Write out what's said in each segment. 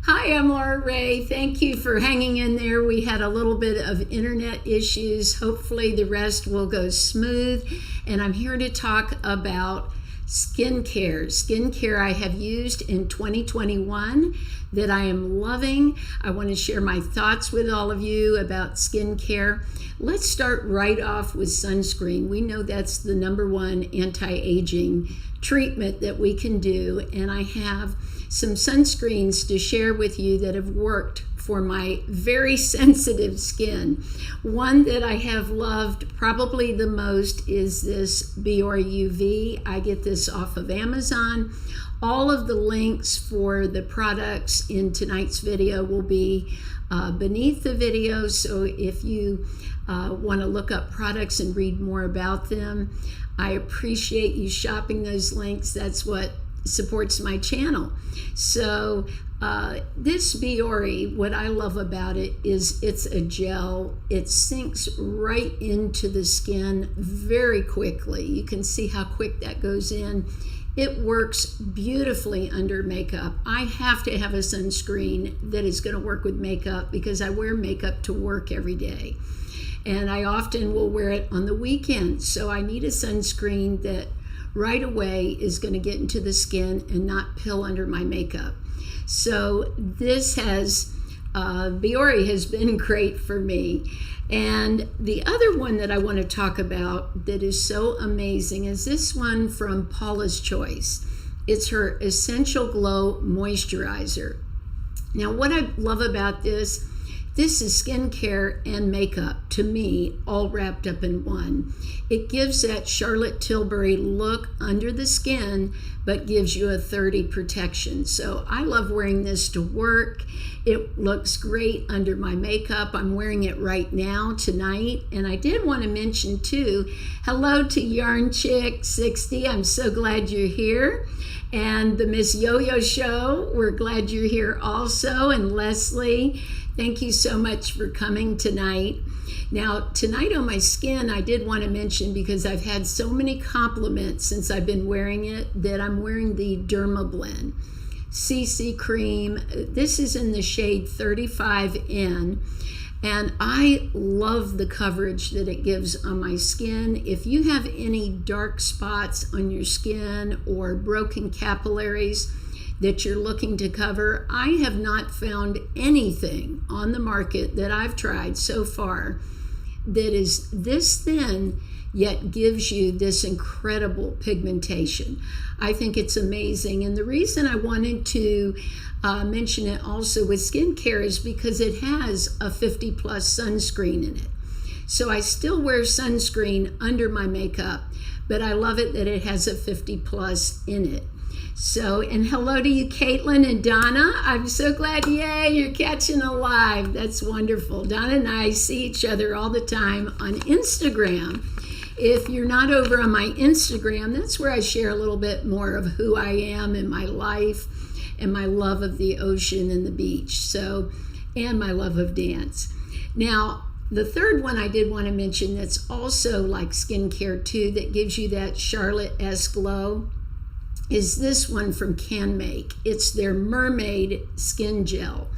Hi, I'm Laura Ray. Thank you for hanging in there. We had a little bit of internet issues. Hopefully the rest will go smooth. And I'm here to talk about skincare. Skincare I have used in 2021 that I am loving. I want to share my thoughts with all of you about skincare. Let's start right off with sunscreen. We know that's the #1 anti-aging treatment that we can do, and I have some sunscreens to share with you that have worked for my very sensitive skin. One that I have loved probably the most is this Biore UV. I get this off of Amazon. All of the links for the products in tonight's video will be beneath the video, so if you want to look up products and read more about them, I appreciate you shopping those links. That's what supports my channel. So this Biore, what I love about it is it's a gel. It sinks right into the skin very quickly. You can see how quick that goes in. It works beautifully under makeup. I have to have a sunscreen that is going to work with makeup because I wear makeup to work every day. And I often will wear it on the weekends. So I need a sunscreen that right away is going to get into the skin and not pill under my makeup. So this has, Biore has been great for me. And the other one that I want to talk about that is so amazing is this one from Paula's Choice. It's her Essential Glow Moisturizer. Now what I love about this is skincare and makeup, to me, all wrapped up in one. It gives that Charlotte Tilbury look under the skin, but gives you a 30 protection. So I love wearing this to work. It looks great under my makeup. I'm wearing it right now, tonight. And I did want to mention, too, hello to Yarn Chick 60. I'm so glad you're here. And the Miss Yo-Yo Show, we're glad you're here also. And Leslie, thank you so much for coming tonight. Now, tonight on my skin, I did want to mention, because I've had so many compliments since I've been wearing it, that I'm wearing the Dermablend CC Cream. This is in the shade 35N. And I love the coverage that it gives on my skin. If you have any dark spots on your skin or broken capillaries that you're looking to cover, I have not found anything on the market that I've tried so far that is this thin yet gives you this incredible pigmentation. I think it's amazing. And the reason I wanted to mention it also with skincare is because it has a 50+ sunscreen in it. So I still wear sunscreen under my makeup, but I love it that it has a 50+ in it. So, and hello to you, Caitlin and Donna. I'm so glad, yay, you're catching a live. That's wonderful. Donna and I see each other all the time on Instagram. If you're not over on my Instagram, that's where I share a little bit more of who I am and my life and my love of the ocean and the beach. So, and my love of dance. Now, the third one I did want to mention that's also like skincare too, that gives you that Charlotte-esque glow, is this one from Canmake. It's their Mermaid Skin Gel.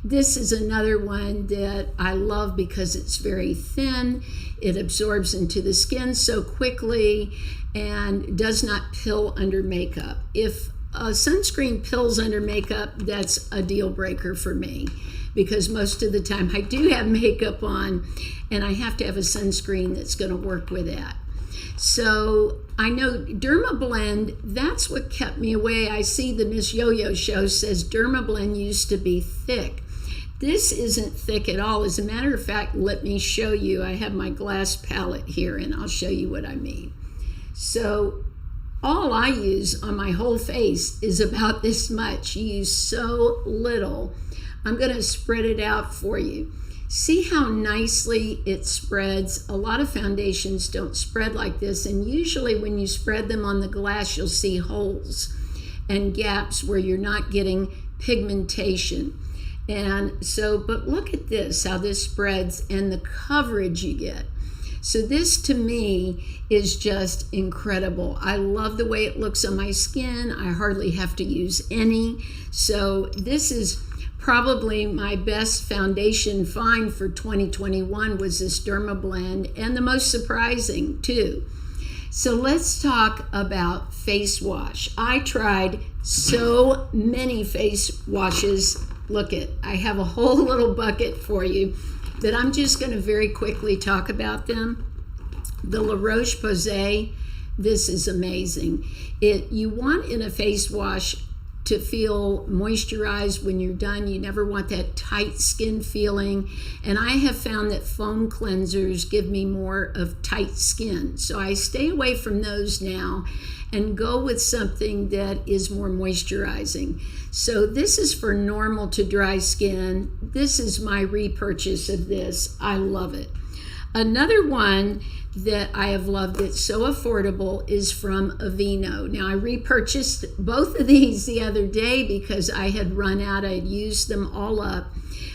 This is another one that I love because it's very thin. It absorbs into the skin so quickly and does not pill under makeup. If a sunscreen pills under makeup, that's a deal breaker for me, because most of the time I do have makeup on and I have to have a sunscreen that's going to work with that. So I know Dermablend, that's what kept me away. I see the Miss Yo-Yo Show says Dermablend used to be thick. This isn't thick at all. As a matter of fact, let me show you. I have my glass palette here and I'll show you what I mean. So all I use on my whole face is about this much. You use so little. I'm going to spread it out for you. See how nicely it spreads? A lot of foundations don't spread like this, and usually when you spread them on the glass, you'll see holes and gaps where you're not getting pigmentation. And so, but look at this, how this spreads and the coverage you get. So this to me is just incredible. I love the way it looks on my skin. I hardly have to use any. So this is Probably my best foundation find for 2021 was this Dermablend, and the most surprising too. So let's talk about face wash. I tried so many face washes. Look it, I have a whole little bucket for you that I'm just going to very quickly talk about them. The Roche-Posay, this is amazing. You want in a face wash to feel moisturized when you're done. You never want that tight skin feeling. And I have found that foam cleansers give me more of tight skin. So I stay away from those now and go with something that is more moisturizing. So this is for normal to dry skin. This is my repurchase of this. I love it. Another one that I have loved that's so affordable is from Aveeno. Now I repurchased both of these the other day because I had run out. I had used them all up.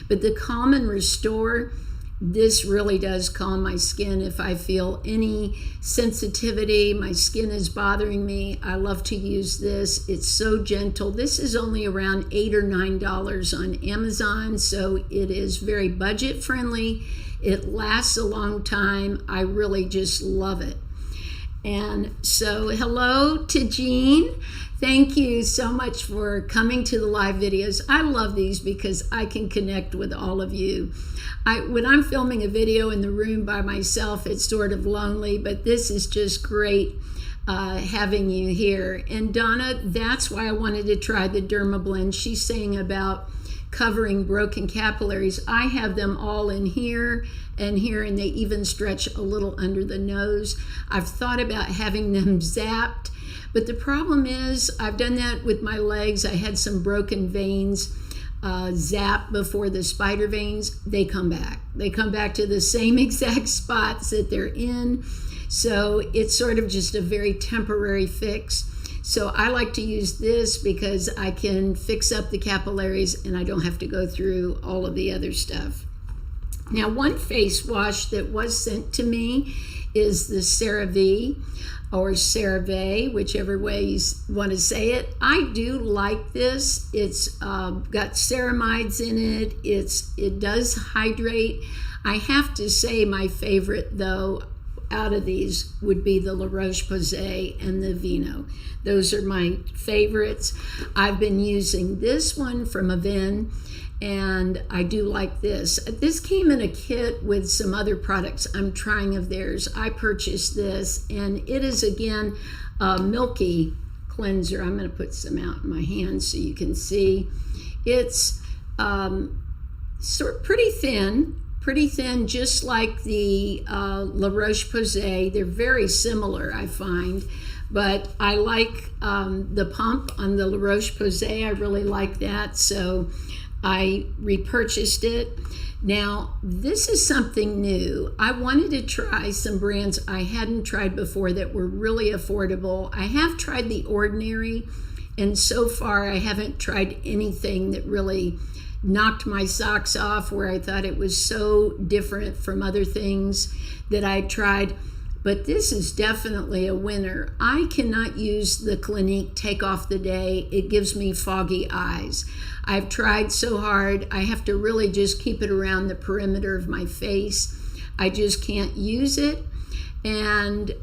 But the Calm and Restore, this really does calm my skin if I feel any sensitivity, my skin is bothering me. I love to use this. It's so gentle. This is only around $8 or $9 on Amazon, so it is very budget friendly. It lasts a long time. I really just love it. And so hello to Jean. Thank you so much for coming to the live videos. I love these because I can connect with all of you. When I'm filming a video in the room by myself, it's sort of lonely, but this is just great having you here. And Donna, that's why I wanted to try the Dermablend. She's saying about covering broken capillaries. I have them all in here, and they even stretch a little under the nose. I've thought about having them zapped, but the problem is I've done that with my legs. I had some broken veins zap before the spider veins. They come back. They come back to the same exact spots that they're in. So it's sort of just a very temporary fix. So I like to use this because I can fix up the capillaries and I don't have to go through all of the other stuff. Now, one face wash that was sent to me is the CeraVe or CeraVe, whichever way you want to say it. I do like this. It's got ceramides in it. It does hydrate. I have to say my favorite, though, out of these would be the Roche-Posay and the Aveeno. Those are my favorites. I've been using this one from Avene, and I do like this. This came in a kit with some other products I'm trying of theirs. I purchased this, and it is, again, a milky cleanser. I'm going to put some out in my hand so you can see. It's sort of pretty thin, just like the La Roche-Posay. They're very similar, I find, but I like the pump on the La Roche-Posay. I really like that, so I repurchased it. Now, this is something new. I wanted to try some brands I hadn't tried before that were really affordable. I have tried The Ordinary, and so far I haven't tried anything that really knocked my socks off, where I thought it was so different from other things that I tried. But this is definitely a winner. I cannot use the Clinique Take Off the Day. It gives me foggy eyes. I've tried so hard. I have to really just keep it around the perimeter of my face. I just can't use it. And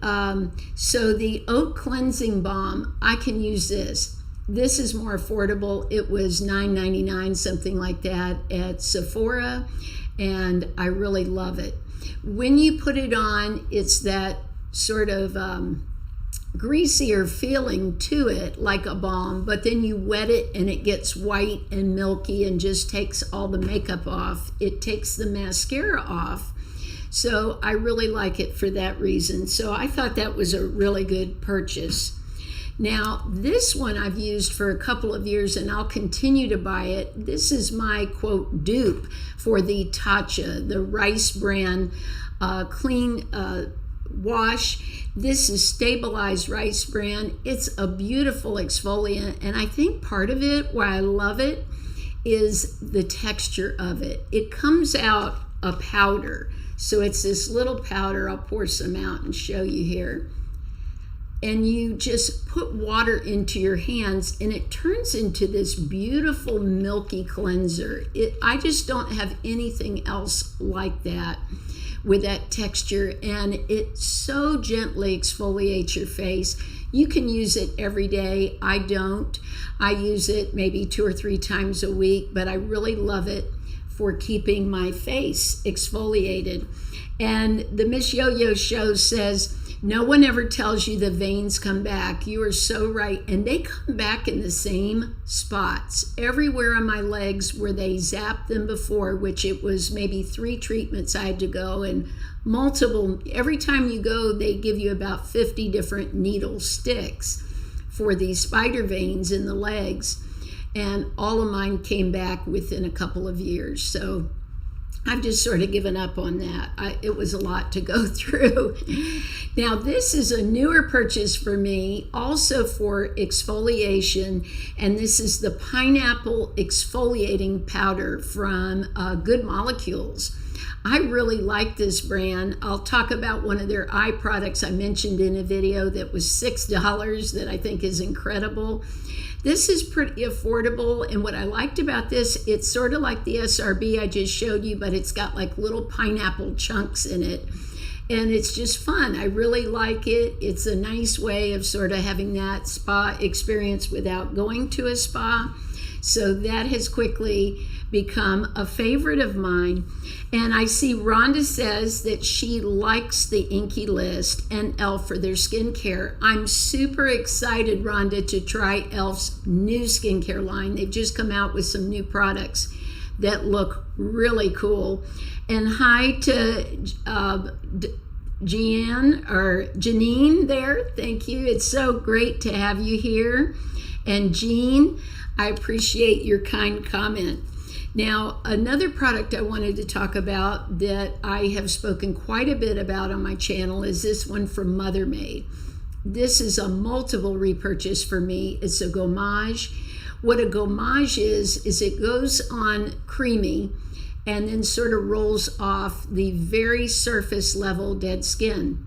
so the Oat Cleansing Balm, I can use this. This is more affordable. It was $9.99, something like that, at Sephora, and I really love it. When you put it on, it's that sort of greasier feeling to it, like a balm, but then you wet it and it gets white and milky and just takes all the makeup off. It takes the mascara off. So I really like it for that reason. So I thought that was a really good purchase. Now, this one I've used for a couple of years, and I'll continue to buy it. This is my, quote, dupe for the Tatcha, the Rice Bran clean wash. This is stabilized rice bran. It's a beautiful exfoliant, and I think part of it, why I love it, is the texture of it. It comes out a powder. So it's this little powder. I'll pour some out and show you here. and you just put water into your hands and it turns into this beautiful milky cleanser. I just don't have anything else like that with that texture, and it so gently exfoliates your face. You can use it every day. I don't. I use it maybe 2 or 3 times a week, but I really love it for keeping my face exfoliated. And the Miss Yo-Yo Show says, no one ever tells you the veins come back. You are so right. And they come back in the same spots. Everywhere on my legs where they zapped them before, which it was maybe 3 treatments I had to go, and multiple. Every time you go, they give you about 50 different needle sticks for these spider veins in the legs. And all of mine came back within a couple of years. So I've just sort of given up on that. It was a lot to go through. Now, this is a newer purchase for me, also for exfoliation, and this is the Pineapple Exfoliating Powder from Good Molecules. I really like this brand. I'll talk about one of their eye products I mentioned in a video that was $6 that I think is incredible. This is pretty affordable, and what I liked about this, it's sort of like the SRB I just showed you, but it's got like little pineapple chunks in it, and it's just fun. I really like it. It's a nice way of sort of having that spa experience without going to a spa, so that has quickly become a favorite of mine. And I see Rhonda says that she likes the Inkey List and e.l.f. for their skincare. I'm super excited, Rhonda, to try e.l.f.'s new skincare line. They've just come out with some new products that look really cool. And hi to Janine there. Thank you. It's so great to have you here. And Jean, I appreciate your kind comment. Now, another product I wanted to talk about that I have spoken quite a bit about on my channel is this one from Mermaid. This is a multiple repurchase for me. It's a gommage. What a gommage is it goes on creamy and then sort of rolls off the very surface level dead skin.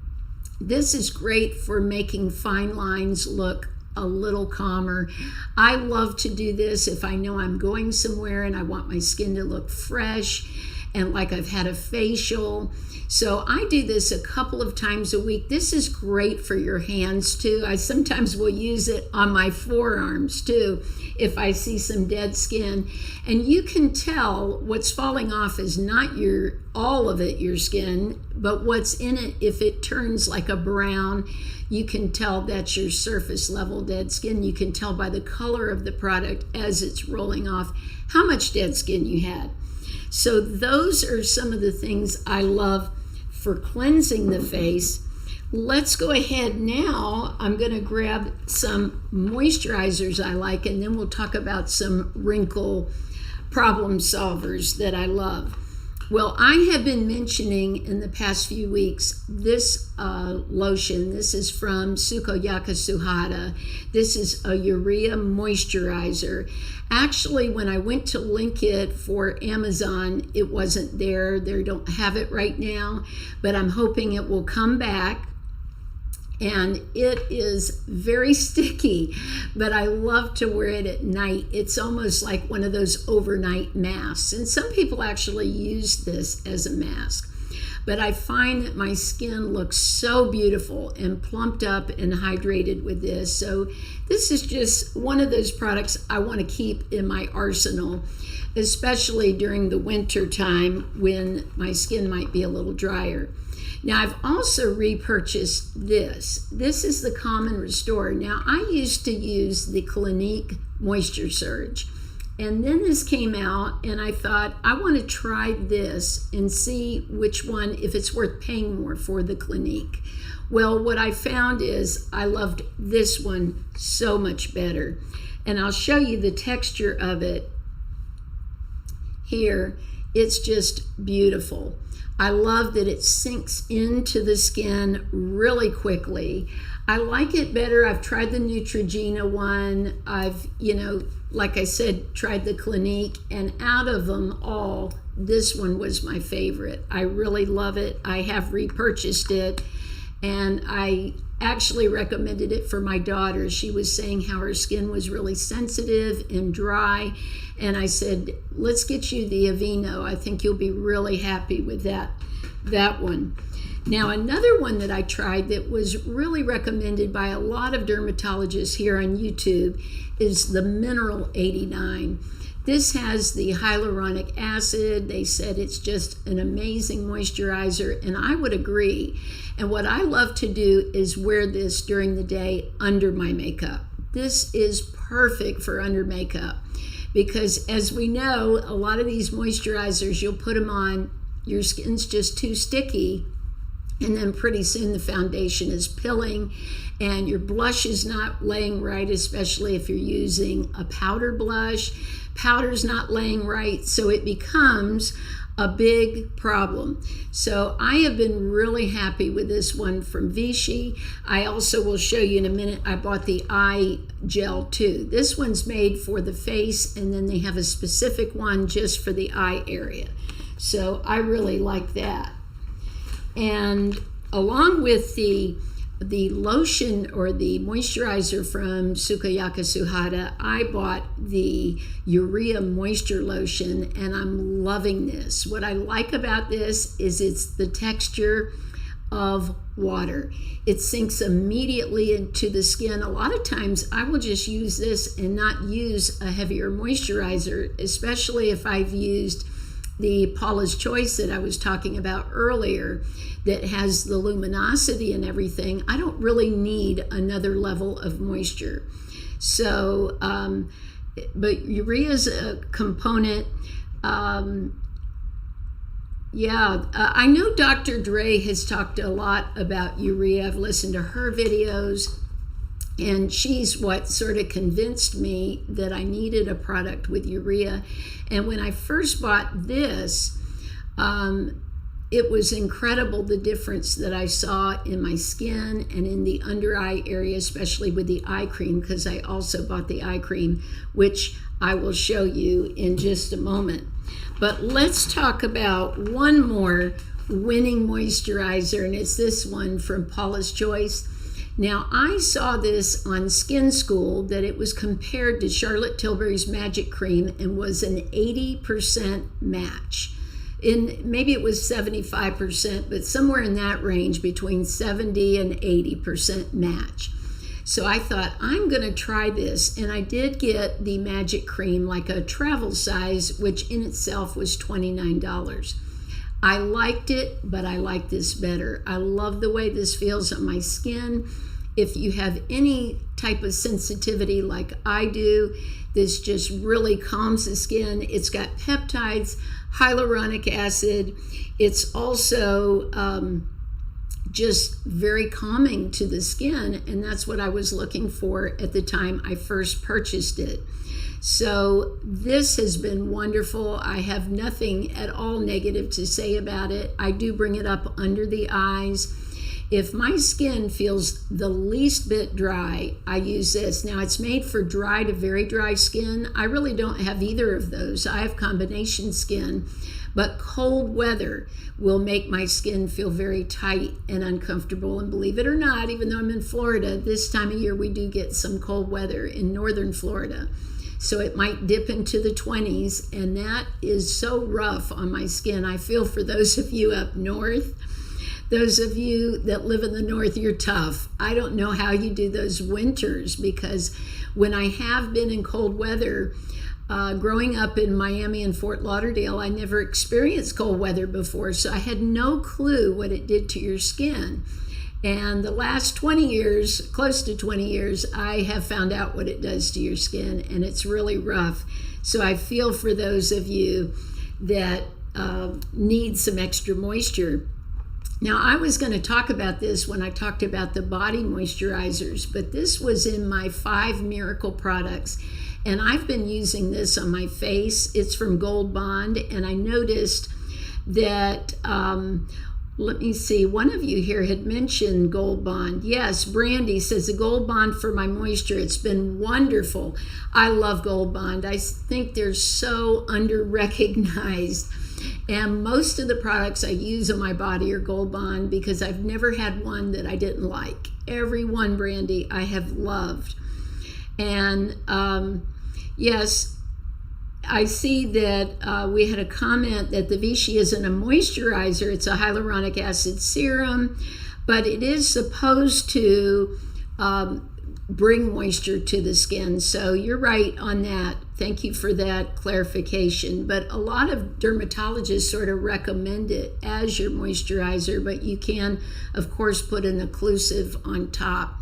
This is great for making fine lines look a little calmer. I love to do this if I know I'm going somewhere and I want my skin to look fresh and like I've had a facial. So I do this a couple of times a week. This is great for your hands too. I sometimes will use it on my forearms too if I see some dead skin. And you can tell what's falling off is not all of it, your skin, but what's in it. If it turns like a brown, you can tell that's your surface level dead skin. You can tell by the color of the product as it's rolling off how much dead skin you had. So those are some of the things I love for cleansing the face. Let's go ahead now. I'm going to grab some moisturizers I like, and then we'll talk about some wrinkle problem solvers that I love. Well, I have been mentioning in the past few weeks this lotion. This is from Sukayaka Suhada. This is a Urea moisturizer. Actually, when I went to link it for Amazon, it wasn't there. They don't have it right now, but I'm hoping it will come back. And it is very sticky, but I love to wear it at night. It's almost like one of those overnight masks. And some people actually use this as a mask. But I find that my skin looks so beautiful and plumped up and hydrated with this. So this is just one of those products I want to keep in my arsenal, especially during the winter time when my skin might be a little drier. Now, I've also repurchased this. This is the Calm and Restore. Now, I used to use the Clinique Moisture Surge, and then this came out, and I thought, I want to try this and see which one, if it's worth paying more for the Clinique. Well, what I found is I loved this one so much better, and I'll show you the texture of it here. It's just beautiful. I love that it sinks into the skin really quickly. I like it better. I've tried the Neutrogena one. I've, like I said, tried the Clinique, and out of them all, this one was my favorite. I really love it. I have repurchased it, and I actually recommended it for my daughter. She was saying how her skin was really sensitive and dry, and I said, let's get you the Aveeno. I think you'll be really happy with that one. Now, another one that I tried that was really recommended by a lot of dermatologists here on YouTube is the Mineral 89. This has the hyaluronic acid. They said it's just an amazing moisturizer, and I would agree. And what I love to do is wear this during the day under my makeup. This is perfect for under makeup because, as we know, a lot of these moisturizers, you'll put them on, your skin's just too sticky, and then pretty soon the foundation is pilling and your blush is not laying right, especially if you're using a powder blush. Powder's not laying right, so it becomes a big problem. So I have been really happy with this one from Vichy. I also will show you in a minute, I bought the eye gel too. This one's made for the face, and then they have a specific one just for the eye area. So I really like that. And along with the lotion or the moisturizer from Sukayaka Suhada, I bought the Urea Moisture Lotion, and I'm loving this. What I like about this is it's the texture of water. It sinks immediately into the skin. A lot of times I will just use this and not use a heavier moisturizer, especially if I've used the Paula's Choice that I was talking about earlier that has the luminosity and everything. I don't really need another level of moisture. So, but urea's a component. I know Dr. Dre has talked a lot about urea. I've listened to her videos, and she's what sort of convinced me that I needed a product with urea. And when I first bought this, it was incredible the difference that I saw in my skin and in the under eye area, especially with the eye cream, because I also bought the eye cream, which I will show you in just a moment. But let's talk about one more winning moisturizer, and it's this one from Paula's Choice. Now, I saw this on Skin School that it was compared to Charlotte Tilbury's Magic Cream and was an 80% match. Maybe it was 75%, but somewhere in that range between 70 and 80% match. So I thought, I'm going to try this, and I did get the Magic Cream, like a travel size, which in itself was $29. I liked it, but I like this better. I love the way this feels on my skin. If you have any type of sensitivity like I do, this just really calms the skin. It's got peptides, hyaluronic acid. It's also just very calming to the skin, and that's what I was looking for at the time I first purchased it. So this has been wonderful. I have nothing at all negative to say about it. I do bring it up under the eyes. If my skin feels the least bit dry, I use this. Now, it's made for dry to very dry skin. I really don't have either of those. I have combination skin, but cold weather will make my skin feel very tight and uncomfortable. And believe it or not, even though I'm in Florida, this time of year we do get some cold weather in northern Florida. So it might dip into the 20s, and that is so rough on my skin. I feel for those of you up north. Those of you that live in the north, you're tough. I don't know how you do those winters, because when I have been in cold weather, growing up in Miami and Fort Lauderdale, I never experienced cold weather before, so I had no clue what it did to your skin. And the last 20 years, close to 20 years, I have found out what it does to your skin, and it's really rough. So I feel for those of you that need some extra moisture. Now, I was going to talk about this when I talked about the body moisturizers, but this was in my 5 miracle products, and I've been using this on my face. It's from Gold Bond, and I noticed that, let me see, one of you here had mentioned Gold Bond. Yes, Brandy says a Gold Bond for my moisture. It's been wonderful. I love Gold Bond. I think they're so under-recognized. And most of the products I use on my body are Gold Bond because I've never had one that I didn't like. Every one, Brandy, I have loved. And yes, I see that we had a comment that the Vichy isn't a moisturizer, it's a hyaluronic acid serum, but it is supposed to bring moisture to the skin. So you're right on that. Thank you for that clarification. But a lot of dermatologists sort of recommend it as your moisturizer, but you can, of course, put an occlusive on top.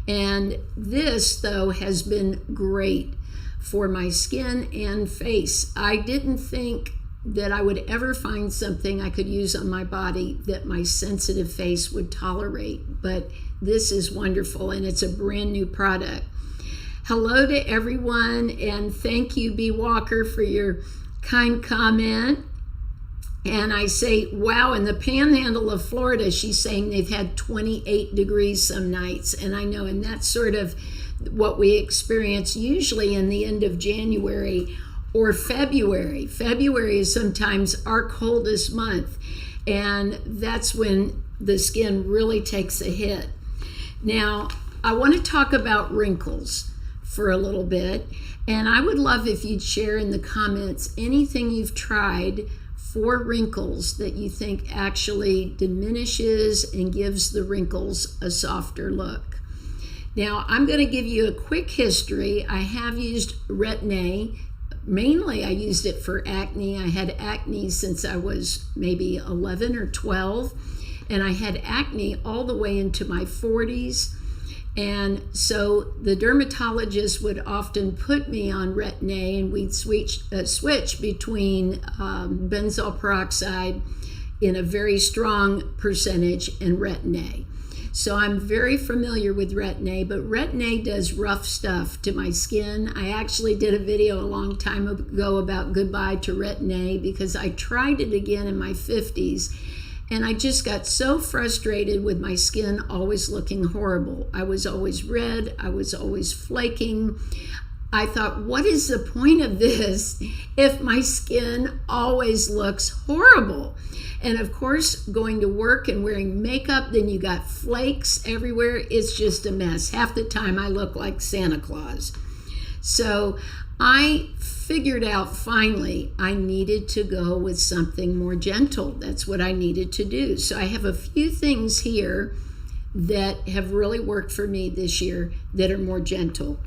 And this, though, has been great for my skin and face. I didn't think that I would ever find something I could use on my body that my sensitive face would tolerate, but this is wonderful, and it's a brand new product. Hello to everyone, and thank you, B. Walker, for your kind comment. And I say, wow, in the panhandle of Florida, she's saying they've had 28 degrees some nights, and I know, and that's sort of what we experience usually in the end of January or February. February is sometimes our coldest month, and that's when the skin really takes a hit. Now, I want to talk about wrinkles for a little bit, and I would love if you'd share in the comments anything you've tried for wrinkles that you think actually diminishes and gives the wrinkles a softer look. Now, I'm going to give you a quick history. I have used Retin-A. Mainly, I used it for acne. I had acne since I was maybe 11 or 12, and I had acne all the way into my 40s. And so the dermatologist would often put me on Retin-A, and we'd switch between benzoyl peroxide in a very strong percentage and Retin-A. So I'm very familiar with Retin-A, but Retin-A does rough stuff to my skin. I actually did a video a long time ago about goodbye to Retin-A because I tried it again in my 50s, and I just got so frustrated with my skin always looking horrible. I was always red, I was always flaking. I thought, what is the point of this if my skin always looks horrible? And of course, going to work and wearing makeup, then you got flakes everywhere. It's just a mess. Half the time I look like Santa Claus. So I figured out finally I needed to go with something more gentle. That's what I needed to do. So I have a few things here that have really worked for me this year that are more gentle.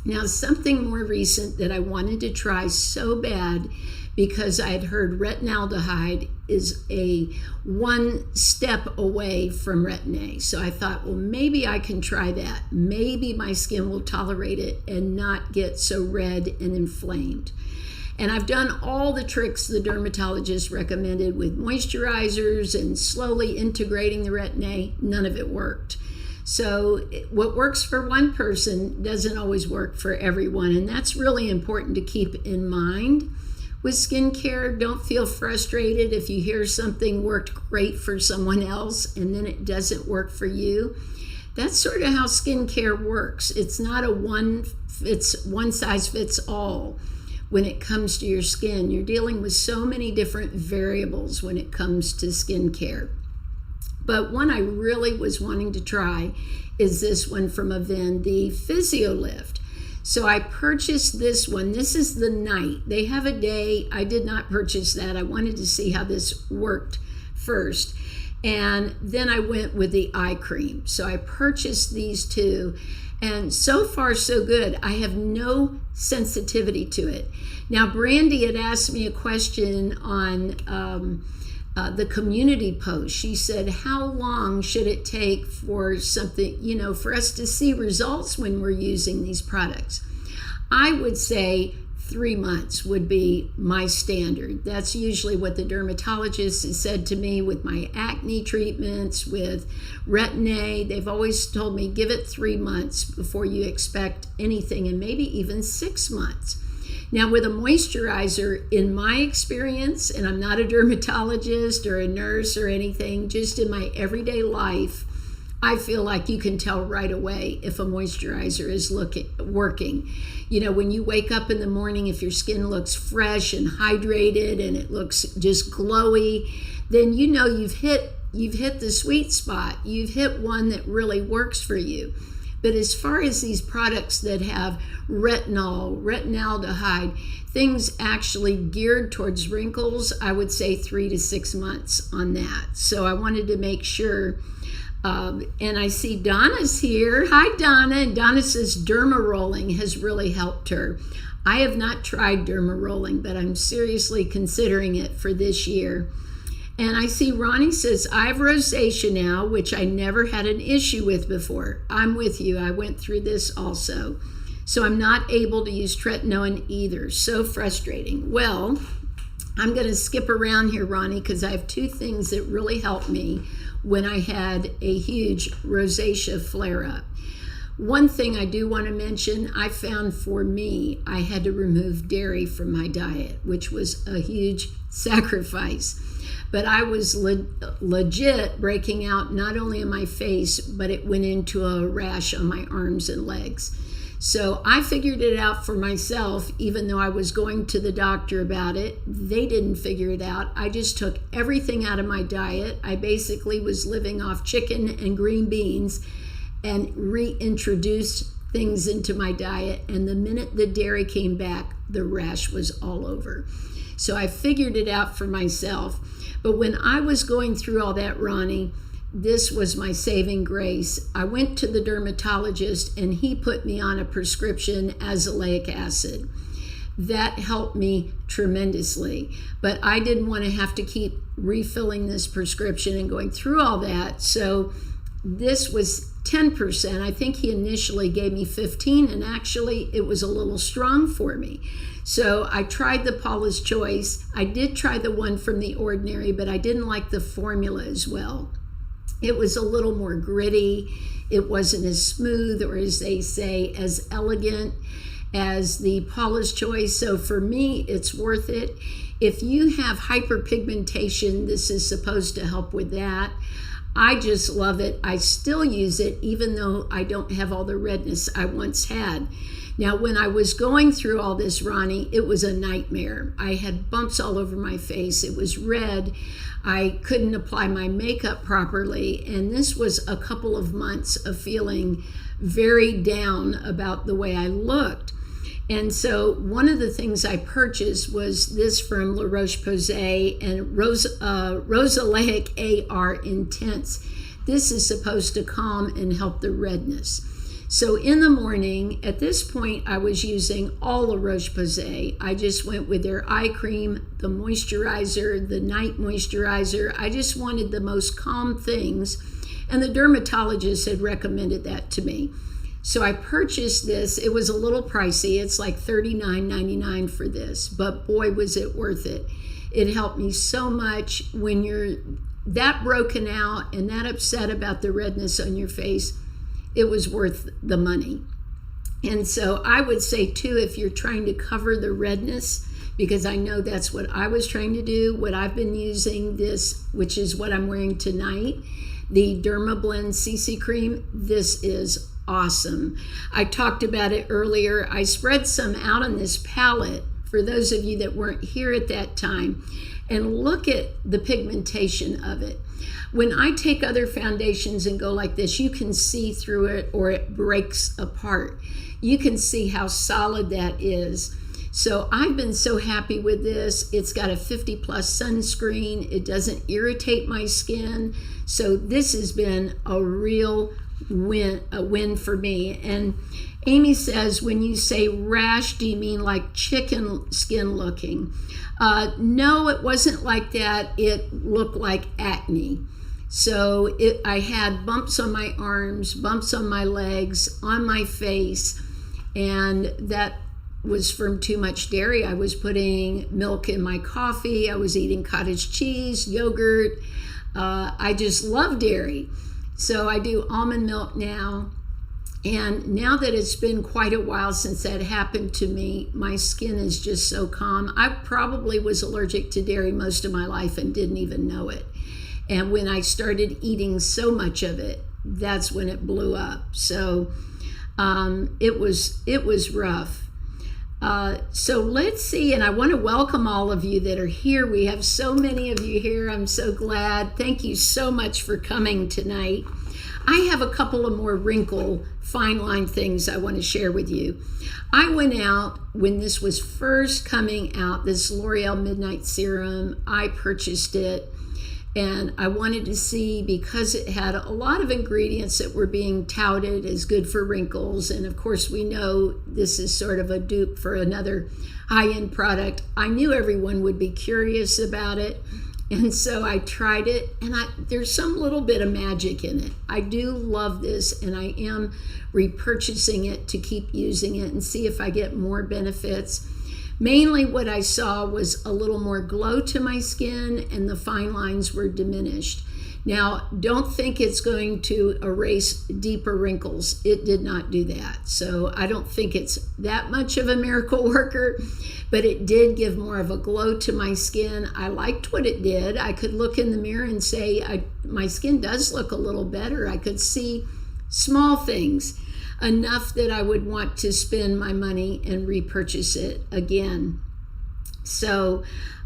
Now, something more recent that I wanted to try so bad because I had heard retinaldehyde is a one step away from Retin-A. So I thought, well, maybe I can try that. Maybe my skin will tolerate it and not get so red and inflamed. And I've done all the tricks the dermatologist recommended with moisturizers and slowly integrating the Retin-A. None of it worked. So what works for one person doesn't always work for everyone. And that's really important to keep in mind. With skincare, don't feel frustrated if you hear something worked great for someone else and then it doesn't work for you. That's sort of how skincare works. It's not a one size fits all when it comes to your skin. You're dealing with so many different variables when it comes to skincare. But one I really was wanting to try is this one from Avene, the Physio Lift. So I purchased this one. This is the night. They have a day. I did not purchase that. I wanted to see how this worked first. And then I went with the eye cream. So I purchased these two. And so far, so good. I have no sensitivity to it. Now, Brandy had asked me a question on the community post. She said, how long should it take for something, for us to see results when we're using these products? I would say 3 months would be my standard. That's usually what the dermatologist has said to me with my acne treatments, with Retin-A. They've always told me, give it 3 months before you expect anything, and maybe even 6 months. Now, with a moisturizer, in my experience, and I'm not a dermatologist or a nurse or anything, just in my everyday life, I feel like you can tell right away if a moisturizer is working. You know, when you wake up in the morning, if your skin looks fresh and hydrated and it looks just glowy, then you know you've hit the sweet spot. You've hit one that really works for you. But as far as these products that have retinol, retinaldehyde, things actually geared towards wrinkles, I would say 3 to 6 months on that. So I wanted to make sure. And I see Donna's here. Hi, Donna. And Donna says derma rolling has really helped her. I have not tried derma rolling, but I'm seriously considering it for this year. And I see Ronnie says, I have rosacea now, which I never had an issue with before. I'm with you. I went through this also. So I'm not able to use tretinoin either. So frustrating. Well, I'm going to skip around here, Ronnie, because I have 2 things that really helped me when I had a huge rosacea flare-up. One thing I do want to mention, I found for me, I had to remove dairy from my diet, which was a huge sacrifice. But I was legit breaking out not only on my face, but it went into a rash on my arms and legs. So I figured it out for myself, even though I was going to the doctor about it. They didn't figure it out. I just took everything out of my diet. I basically was living off chicken and green beans and reintroduced things into my diet. And the minute the dairy came back, the rash was all over. So I figured it out for myself. But when I was going through all that, Ronnie, this was my saving grace. I went to the dermatologist and he put me on a prescription azelaic acid. That helped me tremendously. But I didn't want to have to keep refilling this prescription and going through all that. So this was 10%. I think he initially gave me 15, and actually it was a little strong for me. So I tried the Paula's Choice. I did try the one from The Ordinary, but I didn't like the formula as well. It was a little more gritty. It wasn't as smooth, or as they say, as elegant as the Paula's Choice. So for me, it's worth it. If you have hyperpigmentation, this is supposed to help with that. I just love it. I still use it, even though I don't have all the redness I once had. Now, when I was going through all this, Ronnie, it was a nightmare. I had bumps all over my face. It was red. I couldn't apply my makeup properly. And this was a couple of months of feeling very down about the way I looked. And so one of the things I purchased was this from La Roche-Posay and Rosalaic AR Intense. This is supposed to calm and help the redness. So in the morning, at this point, I was using all La Roche-Posay. I just went with their eye cream, the moisturizer, the night moisturizer. I just wanted the most calm things. And the dermatologist had recommended that to me. So I purchased this. It was a little pricey. It's like $39.99 for this, but boy, was it worth it. It helped me so much when you're that broken out and that upset about the redness on your face. It was worth the money. And so I would say too, if you're trying to cover the redness, because I know that's what I was trying to do, what I've been using this, which is what I'm wearing tonight, the Dermablend CC cream, this is awesome. I talked about it earlier. I spread some out on this palette for those of you that weren't here at that time, and look at the pigmentation of it. When I take other foundations and go like this, you can see through it or it breaks apart. You can see how solid that is. So I've been so happy with this. It's got a 50+ sunscreen. It doesn't irritate my skin. So this has been a real win for me. And Amy says, when you say rash, do you mean like chicken skin looking? No, it wasn't like that. It looked like acne. So I had bumps on my arms, bumps on my legs, on my face, and that was from too much dairy. I was putting milk in my coffee. I was eating cottage cheese, yogurt. I just love dairy. So I do almond milk now. And now that it's been quite a while since that happened to me, my skin is just so calm. I probably was allergic to dairy most of my life and didn't even know it. And when I started eating so much of it, that's when it blew up. So it was rough. So let's see, and I want to welcome all of you that are here. We have so many of you here. I'm so glad. Thank you so much for coming tonight. I have a couple of more Wrinkle fine line things I want to share with you. I went out when this was first coming out, this L'Oreal Midnight Serum. I purchased it, and I wanted to see, because it had a lot of ingredients that were being touted as good for wrinkles, and of course we know this is sort of a dupe for another high-end product. I knew everyone would be curious about it, and so I tried it, and there's some little bit of magic in it. I do love this, and I am repurchasing it to keep using it and see if I get more benefits. Mainly what I saw was a little more glow to my skin, and the fine lines were diminished. Now, don't think it's going to erase deeper wrinkles. It did not do that. So I don't think it's that much of a miracle worker, but it did give more of a glow to my skin. I liked what it did. I could look in the mirror and say, my skin does look a little better. I could see small things, enough that I would want to spend my money and repurchase it again. So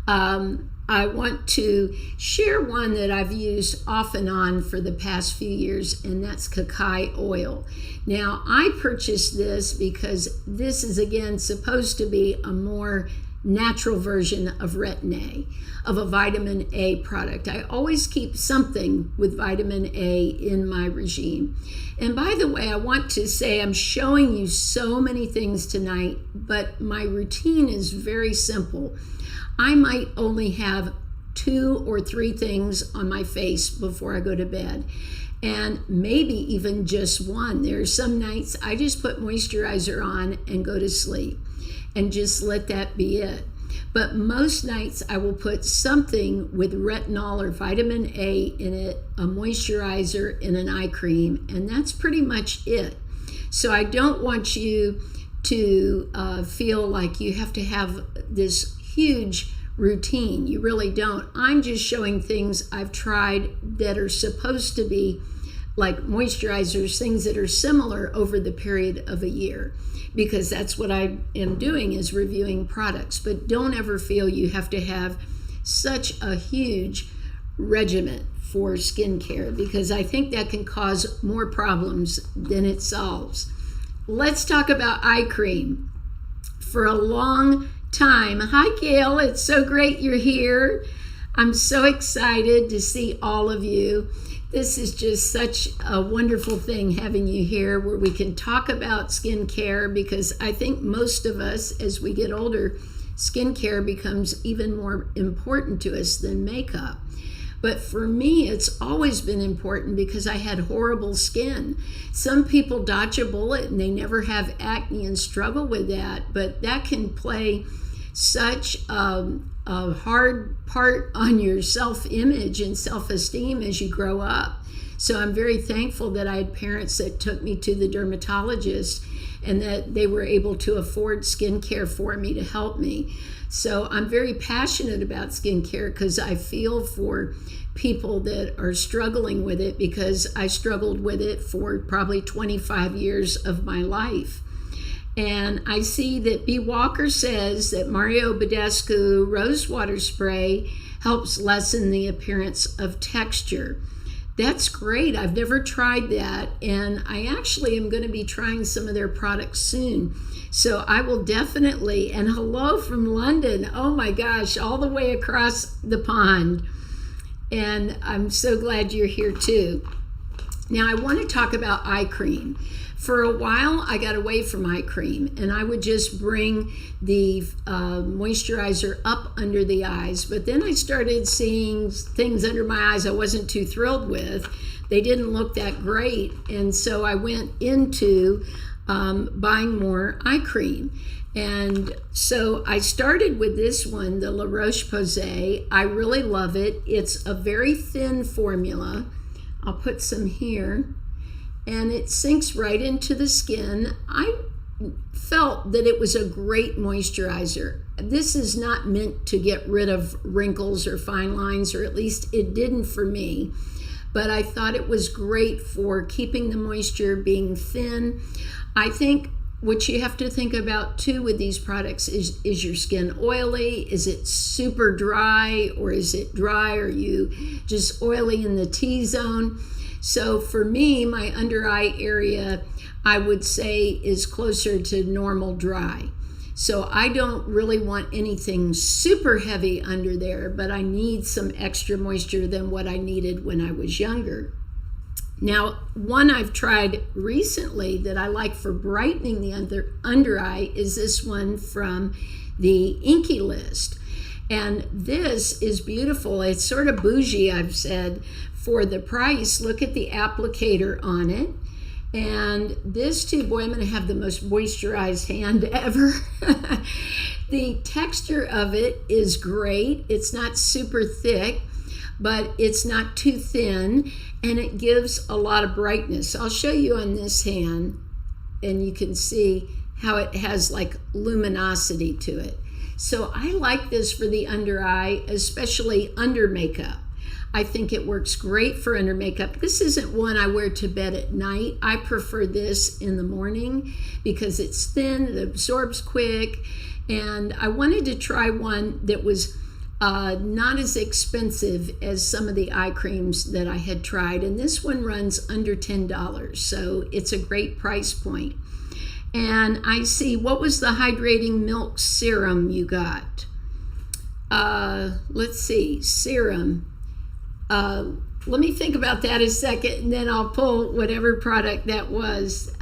I want to share one that I've used off and on for the past few years, and that's cacao oil. Now, I purchased this because this is, again, supposed to be a more natural version of Retin-A, of a vitamin A product. I always keep something with vitamin A in my regime. And by the way, I want to say I'm showing you so many things tonight, but my routine is very simple. I might only have 2 or 3 things on my face before I go to bed, and maybe even just one. There are some nights I just put moisturizer on and go to sleep and just let that be it. But most nights I will put something with retinol or vitamin A in it, a moisturizer, and an eye cream, and that's pretty much it. So I don't want you to feel like you have to have this huge routine. You really don't. I'm just showing things I've tried that are supposed to be like moisturizers, things that are similar over the period of a year, because that's what I am doing, is reviewing products. But don't ever feel you have to have such a huge regimen for skincare, because I think that can cause more problems than it solves. Let's talk about eye cream. For a long time, hi Gail, it's so great you're here. I'm so excited to see all of you. This is just such a wonderful thing having you here, where we can talk about skincare, because I think most of us, as we get older, skincare becomes even more important to us than makeup. But for me, it's always been important because I had horrible skin. Some people dodge a bullet and they never have acne and struggle with that, but that can play such a hard part on your self-image and self-esteem as you grow up. So I'm very thankful that I had parents that took me to the dermatologist and that they were able to afford skincare for me to help me. So I'm very passionate about skincare because I feel for people that are struggling with it, because I struggled with it for probably 25 years of my life. And I see that B. Walker says that Mario Badescu rose water spray helps lessen the appearance of texture. That's great. I've never tried that, and I actually am going to be trying some of their products soon. So I will definitely, and hello from London. Oh my gosh, all the way across the pond. And I'm so glad you're here too. Now I want to talk about eye cream. For a while, I got away from eye cream, and I would just bring the moisturizer up under the eyes. But then I started seeing things under my eyes I wasn't too thrilled with. They didn't look that great, and so I went into buying more eye cream. And so I started with this one, the La Roche-Posay. I really love it. It's a very thin formula. I'll put some here. And it sinks right into the skin. I felt that it was a great moisturizer. This is not meant to get rid of wrinkles or fine lines, or at least it didn't for me. but I thought it was great for keeping the moisture, being thin. I think what you have to think about too with these products is your skin oily? Is it super dry, or is it dry? Are you just oily in the T-zone? So for me, my under eye area, I would say, is closer to normal dry. So I don't really want anything super heavy under there, but I need some extra moisture than what I needed when I was younger. Now, one I've tried recently that I like for brightening the under eye is this one from the Inkey list. And this is beautiful. It's sort of bougie, I've said, for the price. Look at the applicator on it. And this too, boy, I'm going to have the most moisturized hand ever. The texture of it is great. It's not super thick, but it's not too thin, and it gives a lot of brightness. I'll show you on this hand, and you can see how it has like luminosity to it. So I like this for the under eye, especially under makeup. I think it works great for under makeup. This isn't one I wear to bed at night. I prefer this in the morning because it's thin, it absorbs quick, and I wanted to try one that was not as expensive as some of the eye creams that I had tried, and this one runs under $10, so it's a great price point. And I see, what was the hydrating milk serum you got? Let's see, serum. Let me think about that a second, and then I'll pull whatever product that was.